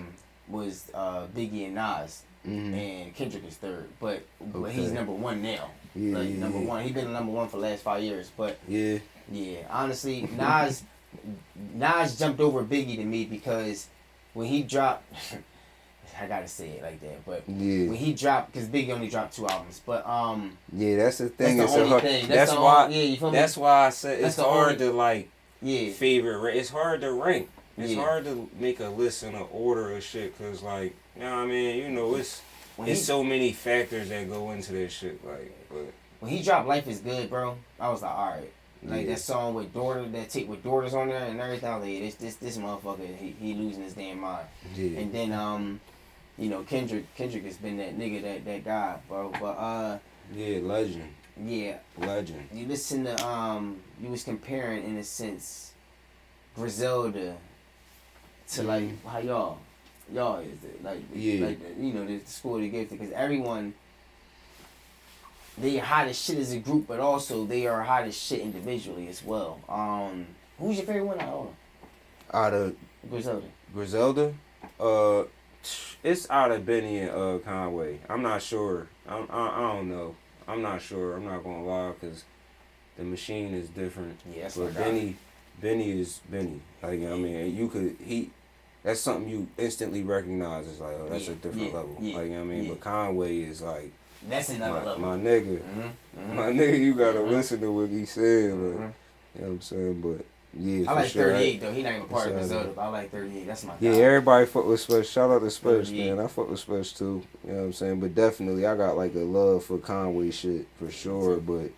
Was Biggie and Nas, and Kendrick is third, but he's number one now. Yeah, like number one. He's been number one for the last 5 years, but yeah. Honestly, Nas jumped over Biggie to me because when he dropped, I gotta say it like that, but when he dropped, because Biggie only dropped 2 albums, but yeah, that's the thing. That's the only thing. That's why. You feel me? That's why I said it's hard to like favorite. It's hard to rank. It's hard to make a list in an order of shit, cause like, you know what I mean, you know, it's so many factors that go into that shit. Like, but when he dropped "Life Is Good," bro, I was like, all right. Like that song with daughter, that tape with daughters on there and everything. I was like, this motherfucker, he losing his damn mind. Yeah. And then you know, Kendrick has been that nigga, that guy, bro. But yeah, legend. Yeah. Legend. You listen to you was comparing in a sense Griselda to like how y'all is it like like you know the school they gave because everyone. They are hot as shit as a group, but also they are hot as shit individually as well. Who's your favorite one out of Griselda? It's out of Benny and Conway. I'm not sure. I don't know. I'm not sure. I'm not gonna lie because the machine is different. Yeah, that's but Benny is Benny. Like, I mean, that's something you instantly recognize. It's like, oh, that's a different level. Like, you know what I mean? But Conway is like. That's another level. My nigga. My nigga, you gotta listen to what he said. Like, you know what I'm saying? But yeah, I like sure. 38 though. He not even part of Griselda, but I like 38. That's my guy. Yeah, everybody fuck with Special. Shout out to Special, man. I fuck with Special too. You know what I'm saying? But definitely, I got like a love for Conway shit for sure. But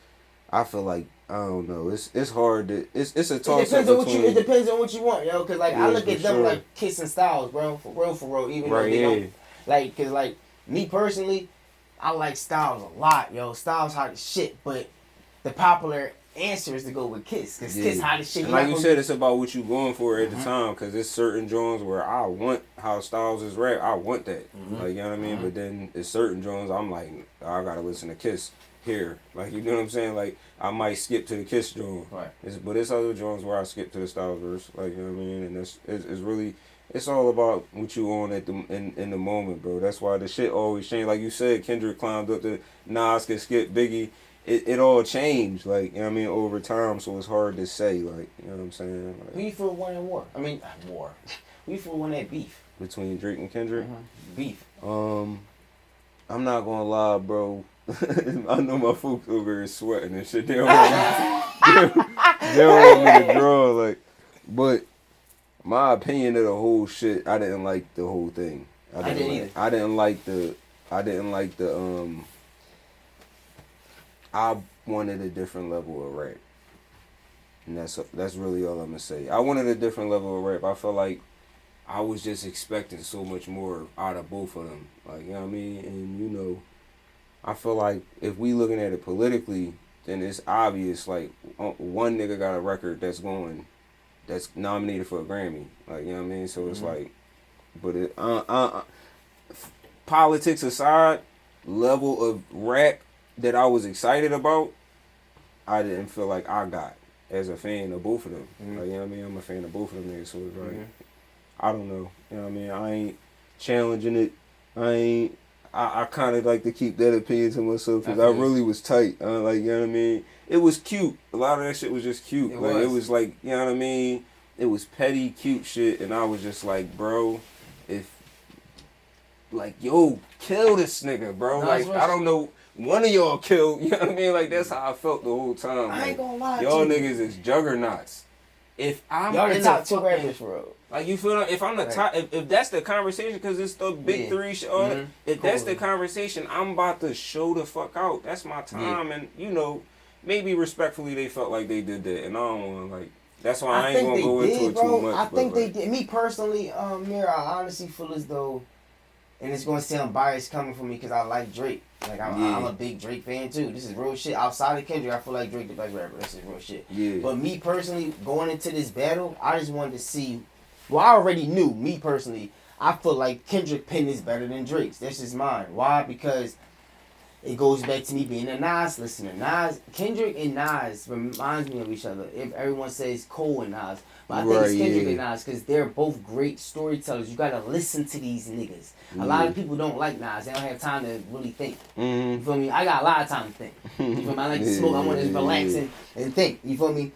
I feel like I don't know. It's hard to. It's a toss up between. It depends on what you want, yo. Cause like I look at them like Kiss and Styles, bro. For real. Even though they don't, like, cause like me personally. I like Styles a lot, yo. Styles hot as shit, but the popular answer is to go with Kiss, because Kiss hot as shit. And like you said, it's about what you going for at the time, because there's certain joints where I want how Styles is rap. I want that. Like, you know what I mean? But then there's certain joints I'm like, I gotta listen to Kiss here. Like, you know what I'm saying? Like, I might skip to the Kiss joint. Right. But it's other joints where I skip to the Styles verse. Like, you know what I mean? And it's really... It's all about what you on at in the moment, bro. That's why the shit always change. Like you said, Kendrick climbed up to Nas could skip Biggie. It all changed, like, you know what I mean, over time. So it's hard to say, like, you know what I'm saying. Like, who you feel won in war? I mean, war. Who you feel won that beef between Drake and Kendrick? Beef. I'm not gonna lie, bro. I know my folks over here sweating and shit. They don't want me to draw, like, but. My opinion of the whole shit, I didn't like the whole thing. I didn't like the I wanted a different level of rap. And that's really all I'm gonna say. I wanted a different level of rap. I felt like I was just expecting so much more out of both of them. Like, you know what I mean? And you know, I feel like if we looking at it politically, then it's obvious like one nigga got a record that's nominated for a Grammy, like, you know what I mean. So it's like, but politics aside, level of rap that I was excited about, I didn't feel like I got as a fan of both of them. Like, you know what I mean? I'm a fan of both of them niggas, so it's like, I don't know. You know what I mean? I ain't challenging it. I kind of like to keep that opinion to myself because I really was tight. Like, you know what I mean? It was cute. A lot of that shit was just cute. It was like, you know what I mean? It was petty, cute shit, and I was just like, bro, if, like, yo, kill this nigga, bro. Like, I don't know, one of y'all killed, you know what I mean? Like, that's how I felt the whole time. I ain't gonna lie y'all to you. niggas is juggernauts. If I'm y'all in the top the two rappers for real. like, you feel like, if I'm the top, if that's the conversation, because it's the big three shit, if that's the conversation, I'm about to show the fuck out. That's my time, and, you know, maybe respectfully they felt like they did that, and I don't want to, like, that's why I ain't going to go into it too much. I think they did. Me personally, Amir, I honestly feel as though, and it's going to sound biased coming from me because I like Drake. Like, I'm a big Drake fan, too. This is real shit. Outside of Kendrick, I feel like Drake the best rapper. This is real shit. Yeah. But me personally, going into this battle, I just wanted to see. Well, I already knew, me personally, I feel like Kendrick pen is better than Drake's. That's just mine. Why? Because it goes back to me being a Nas listener. Kendrick and Nas reminds me of each other. If everyone says Cole and Nas, but I think it's Kendrick and Nas because they're both great storytellers. You gotta listen to these niggas. A lot of people don't like Nas. They don't have time to really think. You feel me? I got a lot of time to think. You feel me? I like to smoke. I want to just relax and think. You feel me?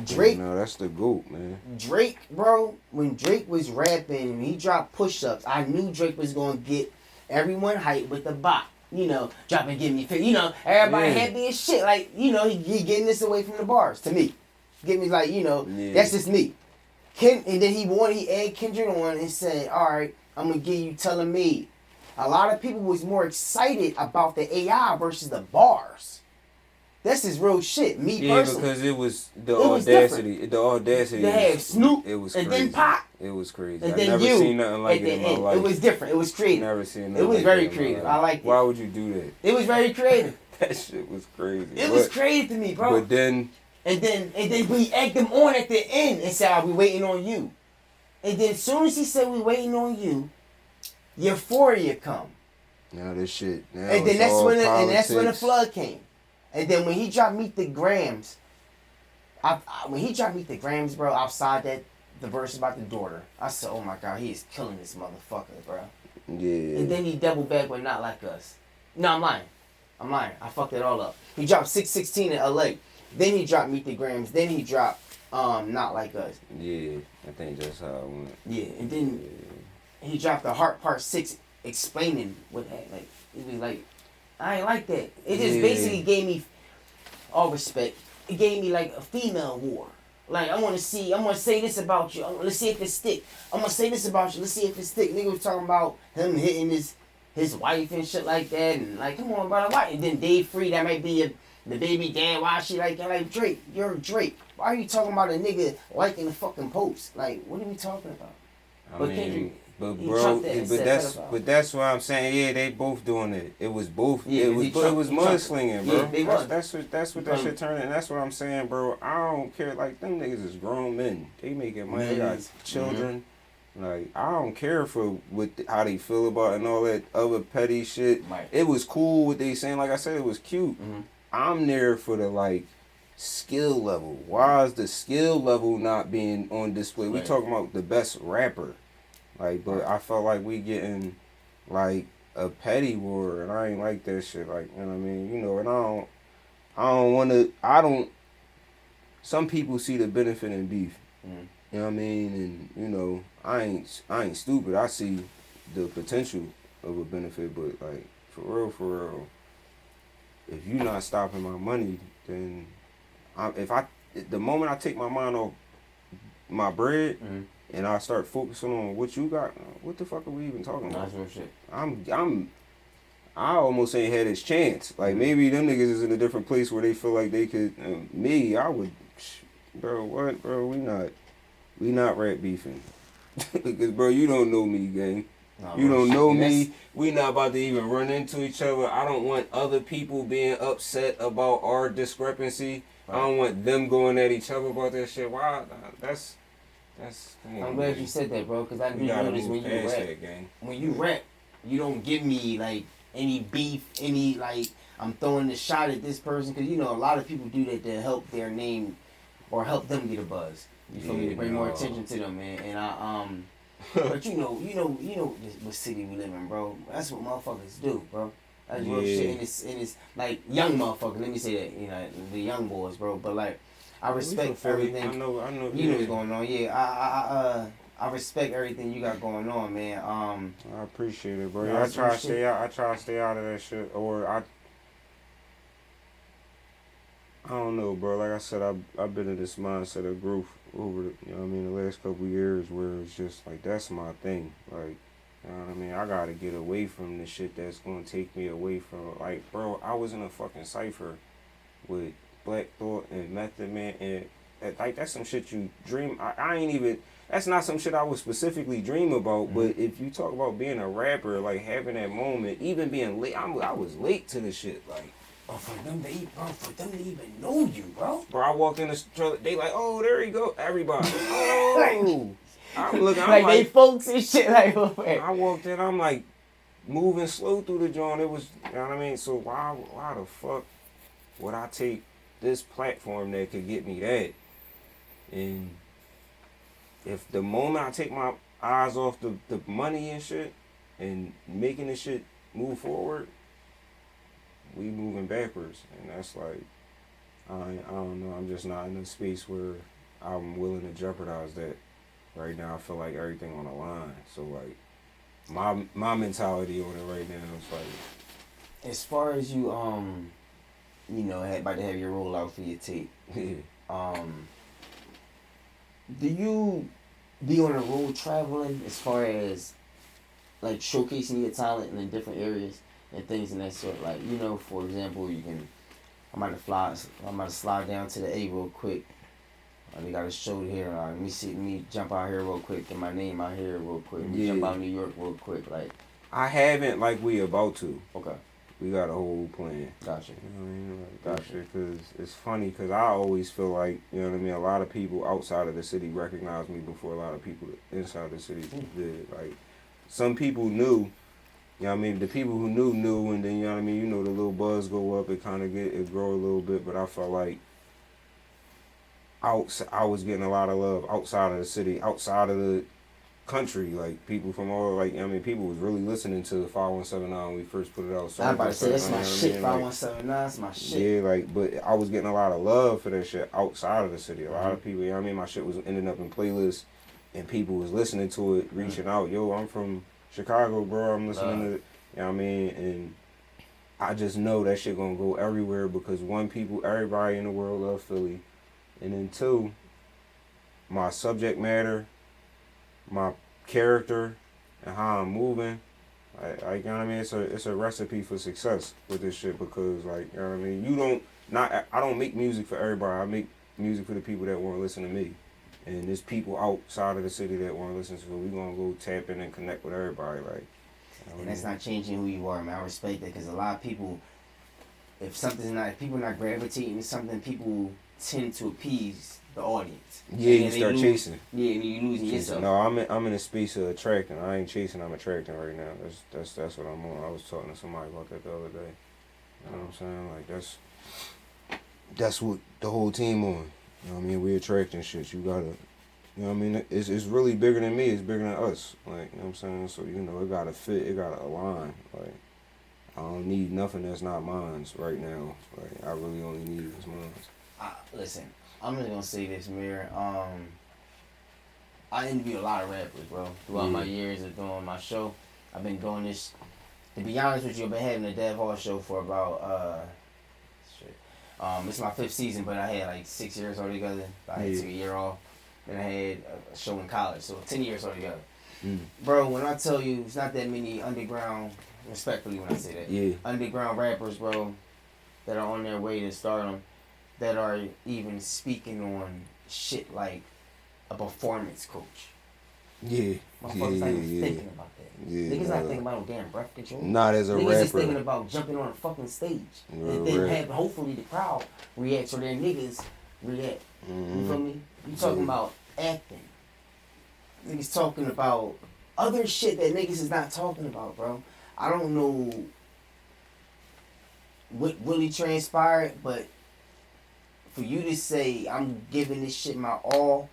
Drake. No, that's the GOAT, man. Drake, bro, when Drake was rapping and he dropped push-ups, I knew Drake was gonna get everyone hyped with the bop. You know, drop and give me, you know, everybody happy as shit. Like, you know, he getting this away from the bars, to me. Get me, like, you know, that's just me. And then he added Kendrick on and said, all right, I'm going to give you Telling Me. A lot of people was more excited about the AI versus the bars. This is real shit, me personally. Yeah, because it was the audacity. The audacity. They had Snoop, it was and crazy. then Pop. It was crazy. And I then never seen nothing like it in my life. It was different. It was creative. Never seen nothing It was like very that in my creative. life. I liked it. Why would you do that? It was very creative. That shit was crazy. It was crazy to me, bro. But then... And then we egged them on at the end and said, "Are we waiting on you?" And then as soon as he said, "We waiting on you," Euphoria come. Now this shit. Now And then that's when the flood came. And then when he dropped Meet the Grams, bro, outside that the verse about the daughter, I said, "Oh my God, he is killing this motherfucker, bro." Yeah. And then he doubled back with Not Like Us. No, I'm lying. I fucked it all up. He dropped 616 in LA. Then he dropped Meet the Grams. Then he dropped Not Like Us. Yeah, I think that's how it went. Yeah, and then he dropped the Heart Part 6 explaining what that, like, it was like, I ain't like that. It just basically gave me, all respect, it gave me like a female war. Like, I'm gonna say this about you. Let's see if it stick. I'm gonna say this about you. Let's see if it stick. Nigga was talking about him hitting his wife and shit like that. And like, come on, bro. Why? And then Dave Free, that might be the baby dad. Why she like Drake? You're Drake. Why are you talking about a nigga liking the fucking post? Like, what are we talking about? But that's what I'm saying. Yeah, they both doing it. It was both. Yeah, it was mudslinging, bro. Yeah, that's what that shit turned. And that's what I'm saying, bro. I don't care. Like, them niggas is grown men. They making money. They got children. Like, I don't care for how they feel about it and all that other petty shit. Right. It was cool what they saying. Like I said, it was cute. I'm there for the, like, skill level. Why is the skill level not being on display? We talking about the best rapper. Like, but I felt like we getting, like, a petty war, and I ain't like that shit. Like, you know what I mean? You know, and I don't, some people see the benefit in beef. You know what I mean? And, you know, I ain't stupid. I see the potential of a benefit, but, like, for real, if you not stopping my money, then the moment I take my mind off my bread, and I start focusing on what you got, what the fuck are we even talking about? That's real shit. I almost ain't had his chance. Like, maybe them niggas is in a different place where they feel like they could. I would, bro. What, bro? We not rap beefing, because bro, you don't know me, gang. No, you don't know me. We not about to even run into each other. I don't want other people being upset about our discrepancy. Right. I don't want them going at each other about that shit. Why? That's. I'm glad you said that, bro, because I do notice when you rap. When you rap, you don't give me like any beef, any like I'm throwing the shot at this person because you know a lot of people do that to help their name or help them get a buzz. You feel me? To bring more attention to them, man. And but you know what city we live in, bro. That's what motherfuckers do, bro. That's real shit. And it's like young motherfuckers. Let me say that, you know, the young boys, bro. But like, I respect everything. I know. You know what's going on. Yeah, I respect everything you got going on, man. I appreciate it, bro. No, I try to stay out. I try to stay out of that shit, or I don't know, bro. Like I said, I've been in this mindset of growth over the, you know what I mean, the last couple of years where it's just like that's my thing. Like, you know what I mean? I gotta get away from the shit that's gonna take me away from, like, bro, I was in a fucking cypher with Black Thought and Method Man, and like that's some shit you dream. I ain't even. That's not some shit I would specifically dream about. Mm-hmm. But if you talk about being a rapper, like having that moment, even being late, I was late to the shit, like. But for them to even know you, bro. Bro, I walked in the store, they like, oh, there you go, everybody. Oh, I'm looking, I'm like they folks and shit, like. I walked in, I'm like moving slow through the joint. It was, you know what I mean. So why the fuck would I take this platform that could get me that? And if the moment I take my eyes off the money and shit and making this shit move forward, we moving backwards, and that's like, I don't know, I'm just not in a space where I'm willing to jeopardize that. Right now, I feel like everything on the line. So like, my mentality on it right now is like. As far as you you know, about to have your rollout for your tape. Do you be on the road traveling as far as like showcasing your talent in the different areas? And things in that sort, like, you know, for example, I'm about to slide down to the A real quick. They got a show here. Let me jump out here real quick. Get my name out here real quick. Let me jump out New York real quick. Like, I haven't, like we about to. Okay. We got a whole plan. Gotcha. You know what I mean? Like, gotcha. Because it's funny, because I always feel like, you know what I mean, a lot of people outside of the city recognize me before a lot of people inside the city did. Like, some people knew. You know what I mean? The people who knew, and then, you know what I mean, you know, the little buzz go up, it grow a little bit, but I felt like I was getting a lot of love outside of the city, outside of the country, like, people from all, like, I mean, people was really listening to 5179 when we first put it out. So I'm about to say, that's my shit, 5179, that's my shit. Yeah, like, but I was getting a lot of love for that shit outside of the city. A lot of people, you know what I mean, my shit was ending up in playlists, and people was listening to it, reaching out, yo, I'm from Chicago, bro, I'm listening to it, you know what I mean, and I just know that shit gonna go everywhere because one, everybody in the world love Philly, and then two, my subject matter, my character, and how I'm moving, like you know what I mean, it's a recipe for success with this shit because, like, you know what I mean, I don't make music for everybody, I make music for the people that want to listen to me. And there's people outside of the city that want to listen to it. We're going to go tap in and connect with everybody. Like, and that's not changing who you are, man. I respect that because a lot of people, if people not gravitating to something, people tend to appease the audience. Yeah, you start chasing. Yeah, and you losing yourself. No, I'm in a space of attracting. I ain't chasing, I'm attracting right now. That's what I'm on. I was talking to somebody about that the other day. You know what I'm saying? Like, that's what the whole team on. You know what I mean? We attracting shit. You gotta, you know what I mean? It's really bigger than me. It's bigger than us. Like, you know what I'm saying? So, you know, it gotta fit. It gotta align. Like, I don't need nothing that's not mine right now. Like, I really only need what's mine. Listen, I'm just gonna say this, Amir. I interview a lot of rappers, bro. Throughout my years of doing my show, I've been doing this. To be honest with you, I've been having a Dev Hall show for about it's my 5th season, but I had like 6 years altogether. I had took a year off. Then I had a show in college, so 10 years altogether. Bro, when I tell you, it's not that many underground, respectfully when I say that, underground rappers, bro, that are on their way to stardom, that are even speaking on shit like a performance coach. Motherfuckers not even thinking about that. Niggas not thinking about no damn breath control. Not as a rapper. Niggas just thinking about jumping on a fucking stage. And then have, hopefully, the crowd react or their niggas react. You feel me? You talking about acting. Niggas talking about other shit that niggas is not talking about, bro. I don't know what really transpired, but for you to say I'm giving this shit my all,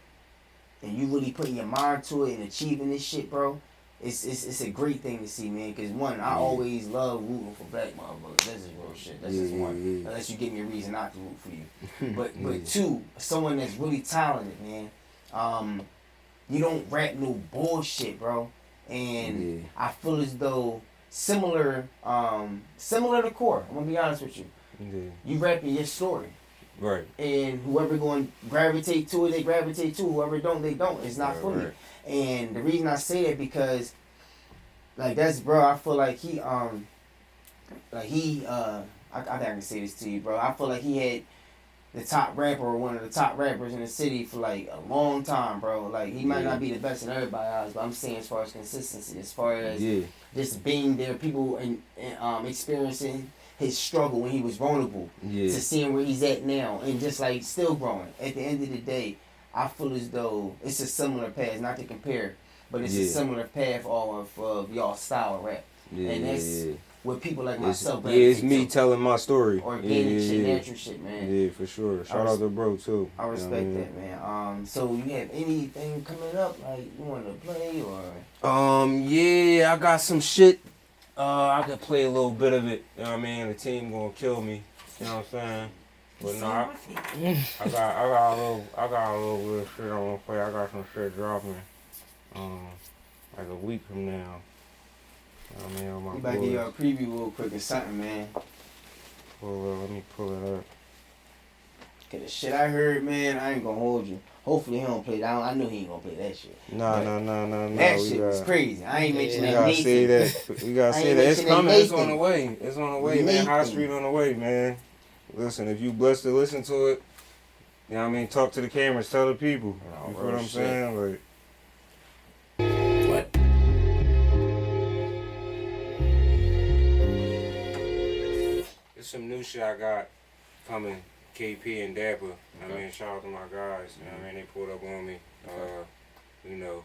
and you really putting your mind to it and achieving this shit, bro, it's a great thing to see, man. Cause one, I always love rooting for black motherfuckers. That's just real shit. That's just one. Unless you give me a reason not to root for you. But two, someone that's really talented, man. You don't rap no bullshit, bro. And I feel as though similar to Core. I'm gonna be honest with you. You rapping your story. Right. And whoever going to gravitate to it, they gravitate to it. Whoever don't, they don't. It's not for me. And the reason I say that because, like, that's, bro, I feel like I can say this to you, bro. I feel like he had the top rapper or one of the top rappers in the city for, like, a long time, bro. Like, he might not be the best in everybody's eyes, but I'm saying as far as consistency, as far as just being there, people and experiencing his struggle when he was vulnerable to seeing where he's at now and just like still growing. At the end of the day, I feel as though it's a similar path, not to compare, but it's a similar path of y'all style of rap. And that's what people like myself. It's me telling my story. Organic shit, natural shit, man. Yeah, for sure. Shout out to bro too. I respect that, man. So you have anything coming up like you want to play or? Yeah, I got some shit. I could play a little bit of it. You know what I mean? The team gonna kill me. You know what I'm saying? But no, I got a little bit of shit I wanna play. I got some shit dropping. Like a week from now. You know what I mean? On my you better give you a preview real quick or something, man. Let me pull it up. Cause the shit I heard, man, I ain't gonna hold you. Hopefully he don't play that. I know he ain't gonna play that shit. No. That shit was crazy. I ain't mentioning We that. gotta say that. We gotta say that. It's coming. It's on the way. It's on the way, man. High Street on the way, man. Listen, if you blessed to listen to it, you know what I mean? Talk to the cameras. Tell the people. You know what I'm saying? Like. What? There's some new shit I got coming. KP and Dapper. I mean, shout out to my guys. You know what I mean? They pulled up on me. You know,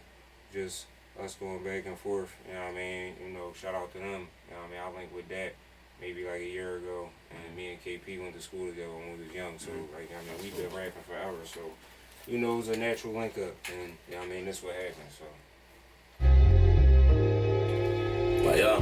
just us going back and forth. You know what I mean? You know, shout out to them. You know what I mean? I linked with that maybe like a year ago. And me and KP went to school together when we was young. So, like, I mean, we've been rapping forever. So, you know, it was a natural link up. And, you know what I mean? That's what happened. So. Well, yeah.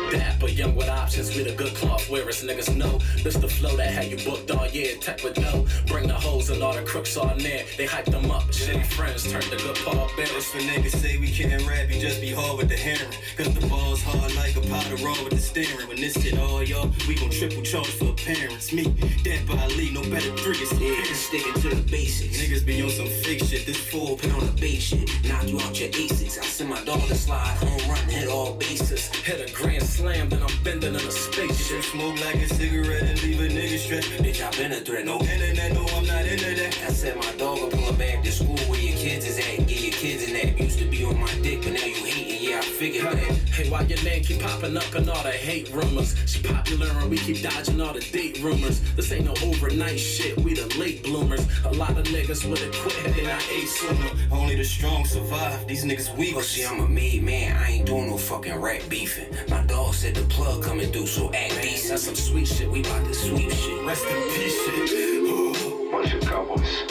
Dapper, young with options, we the good cloth wearers, niggas know. This the flow that had you booked all year, tech with no. Bring the hoes and all the crooks on there, they hype them up. Shitty friends turn to good Paul bearers. For niggas say we can't rap, you just be hard with the hammering. Cause the ball's hard like a pot of raw with the steering. When this shit all y'all, we gon' triple charge for appearance. Me, Dapper Ali, no better three, it's Sticking to the basics. Niggas be on some fake shit, this 4 Pound of base shit, knock you out your ASICs. I send my dog to slide, home run, hit all bases. Hit a grand slam, then I'm bending in a spaceship. Smoke like a cigarette and leave a nigga strapped. Bitch, I been a threat, no internet, no, I'm not into that. I said my dog will pull back to school where your kids is at. Get your kids in that. Used to be on my dick, but now you hating, yeah, I figured that. Hey, why your name keep popping up and all the hate rumors? She popular and we keep dodging all the date rumors. This ain't no overnight shit, we the late bloomers. A lot of niggas would've quit had they not ate sooner. Only the strong survive, these niggas weak. Oh, see, I'm a made man, I ain't doing no fucking rap beefing. My dog said the plug coming through, so act decent. That's some sweet shit, we bout to sweep shit. Rest in peace shit. Bunch of cowboys.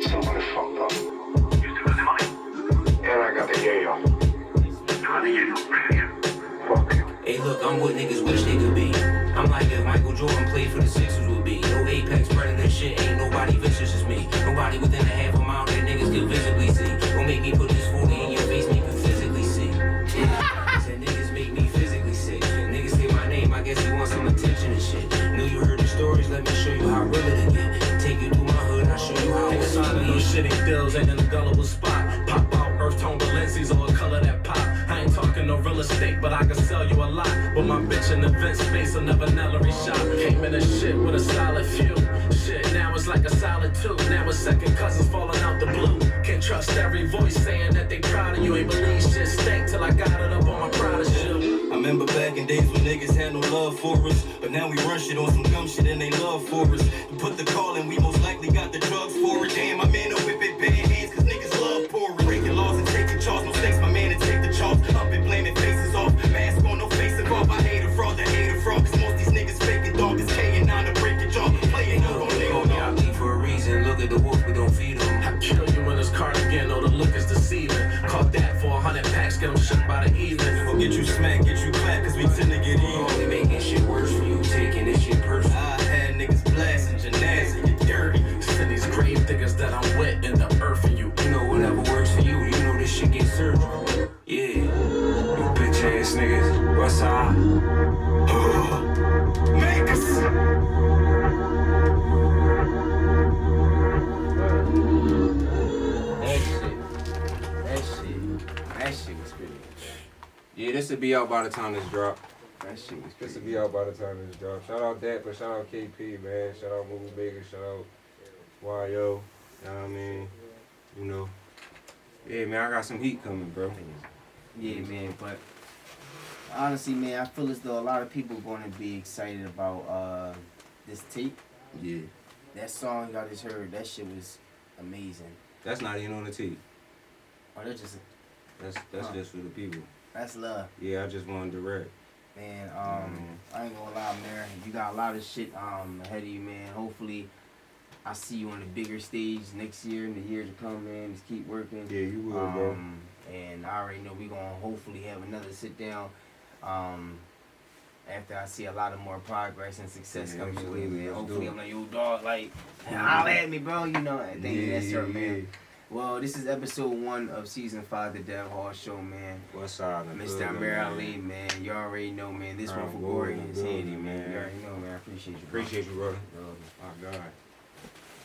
Somebody fucked up. You still got the money? And I got the yayo. You got the yayo? Fuck you. Hey, look, I'm what niggas wish they could be. I'm like if Michael Jordan played for the Sixers would be. No apex predator shit, ain't nobody vicious as me. Nobody within a half a mile that niggas can visibly see. Don't make me put this 40 in your face, make you physically sick. Said niggas make me physically sick. Niggas say my name, I guess you want some attention and shit. Knew you heard the stories, let me show you how real it again. Take you through my hood, and I'll show you how it's signing those shitty deals ain't in a gullible spot. Pop out earth tone Balenci's or a color that pop. I ain't talking no real estate, but I can sell you a lot. But my bitch in the vent space will never Nellery shop. Came in this shit with a solid few. Shit, now it's like a solid two. Now it's second cousins falling out the blue. Can't trust every voice saying that they proud of you. Ain't believe shit stank till I got it up on my proudest shoe. I remember back in days when niggas had no love for us. But now we run shit on some dumb shit and they love for us. You put the call in, we most likely got the drugs for it. Damn, my man, whip it, bare hands, cause niggas love pouring. Breaking laws and taking charge, no stakes, my man, and take the charge. Up and blaming faces off, mask on, no face involved. I hate a fraud, the hater get you smacked, get you clapped, cause we tend to get Only even. making shit worse for you, taking this shit personal. I had niggas blasting, Janazzy, you dirty. To these grave diggers that I'm wet in the earth for you. You know whatever works for you, you know this shit gets surgical. Yeah, you bitch ass niggas, what's up? Make us. That shit was pretty. Yeah, this will be out by the time this drop. That shit was This pretty. will be out by the time this drop. Shout out that, but shout out KP, man. Shout out Movie Maker. Shout out YO. You know what I mean? You know. Yeah, man, I got some heat coming, bro. Yeah, man, but honestly, man, I feel as though a lot of people going to be excited about this tape. Yeah. That song y'all just heard, that shit was amazing. That's not even on the tape. Oh, that's just, That's just for the people. that's love. Yeah, I just wanted to rap. Man, I ain't gonna lie, man. You got a lot of shit ahead of you, man. Hopefully, I see you on the bigger stage next year and the years to come, man. Just keep working. Yeah, you will, bro. And I already know we gonna hopefully have another sit down. After I see a lot of more progress and success Yeah, coming your way, absolutely. man. Let's Hopefully, do I'm like, yo, dog, like, holla at me, bro. You know, and thank you, that's her, man. Well, this is episode 1 of season 5 of the Dev Hall Show, man. What's up, Mr. Amir Ali, man. You already know, man. This one for Gory and Sandy, man. You already know, man. I appreciate you, bro. Appreciate you, brother. Bro. My God.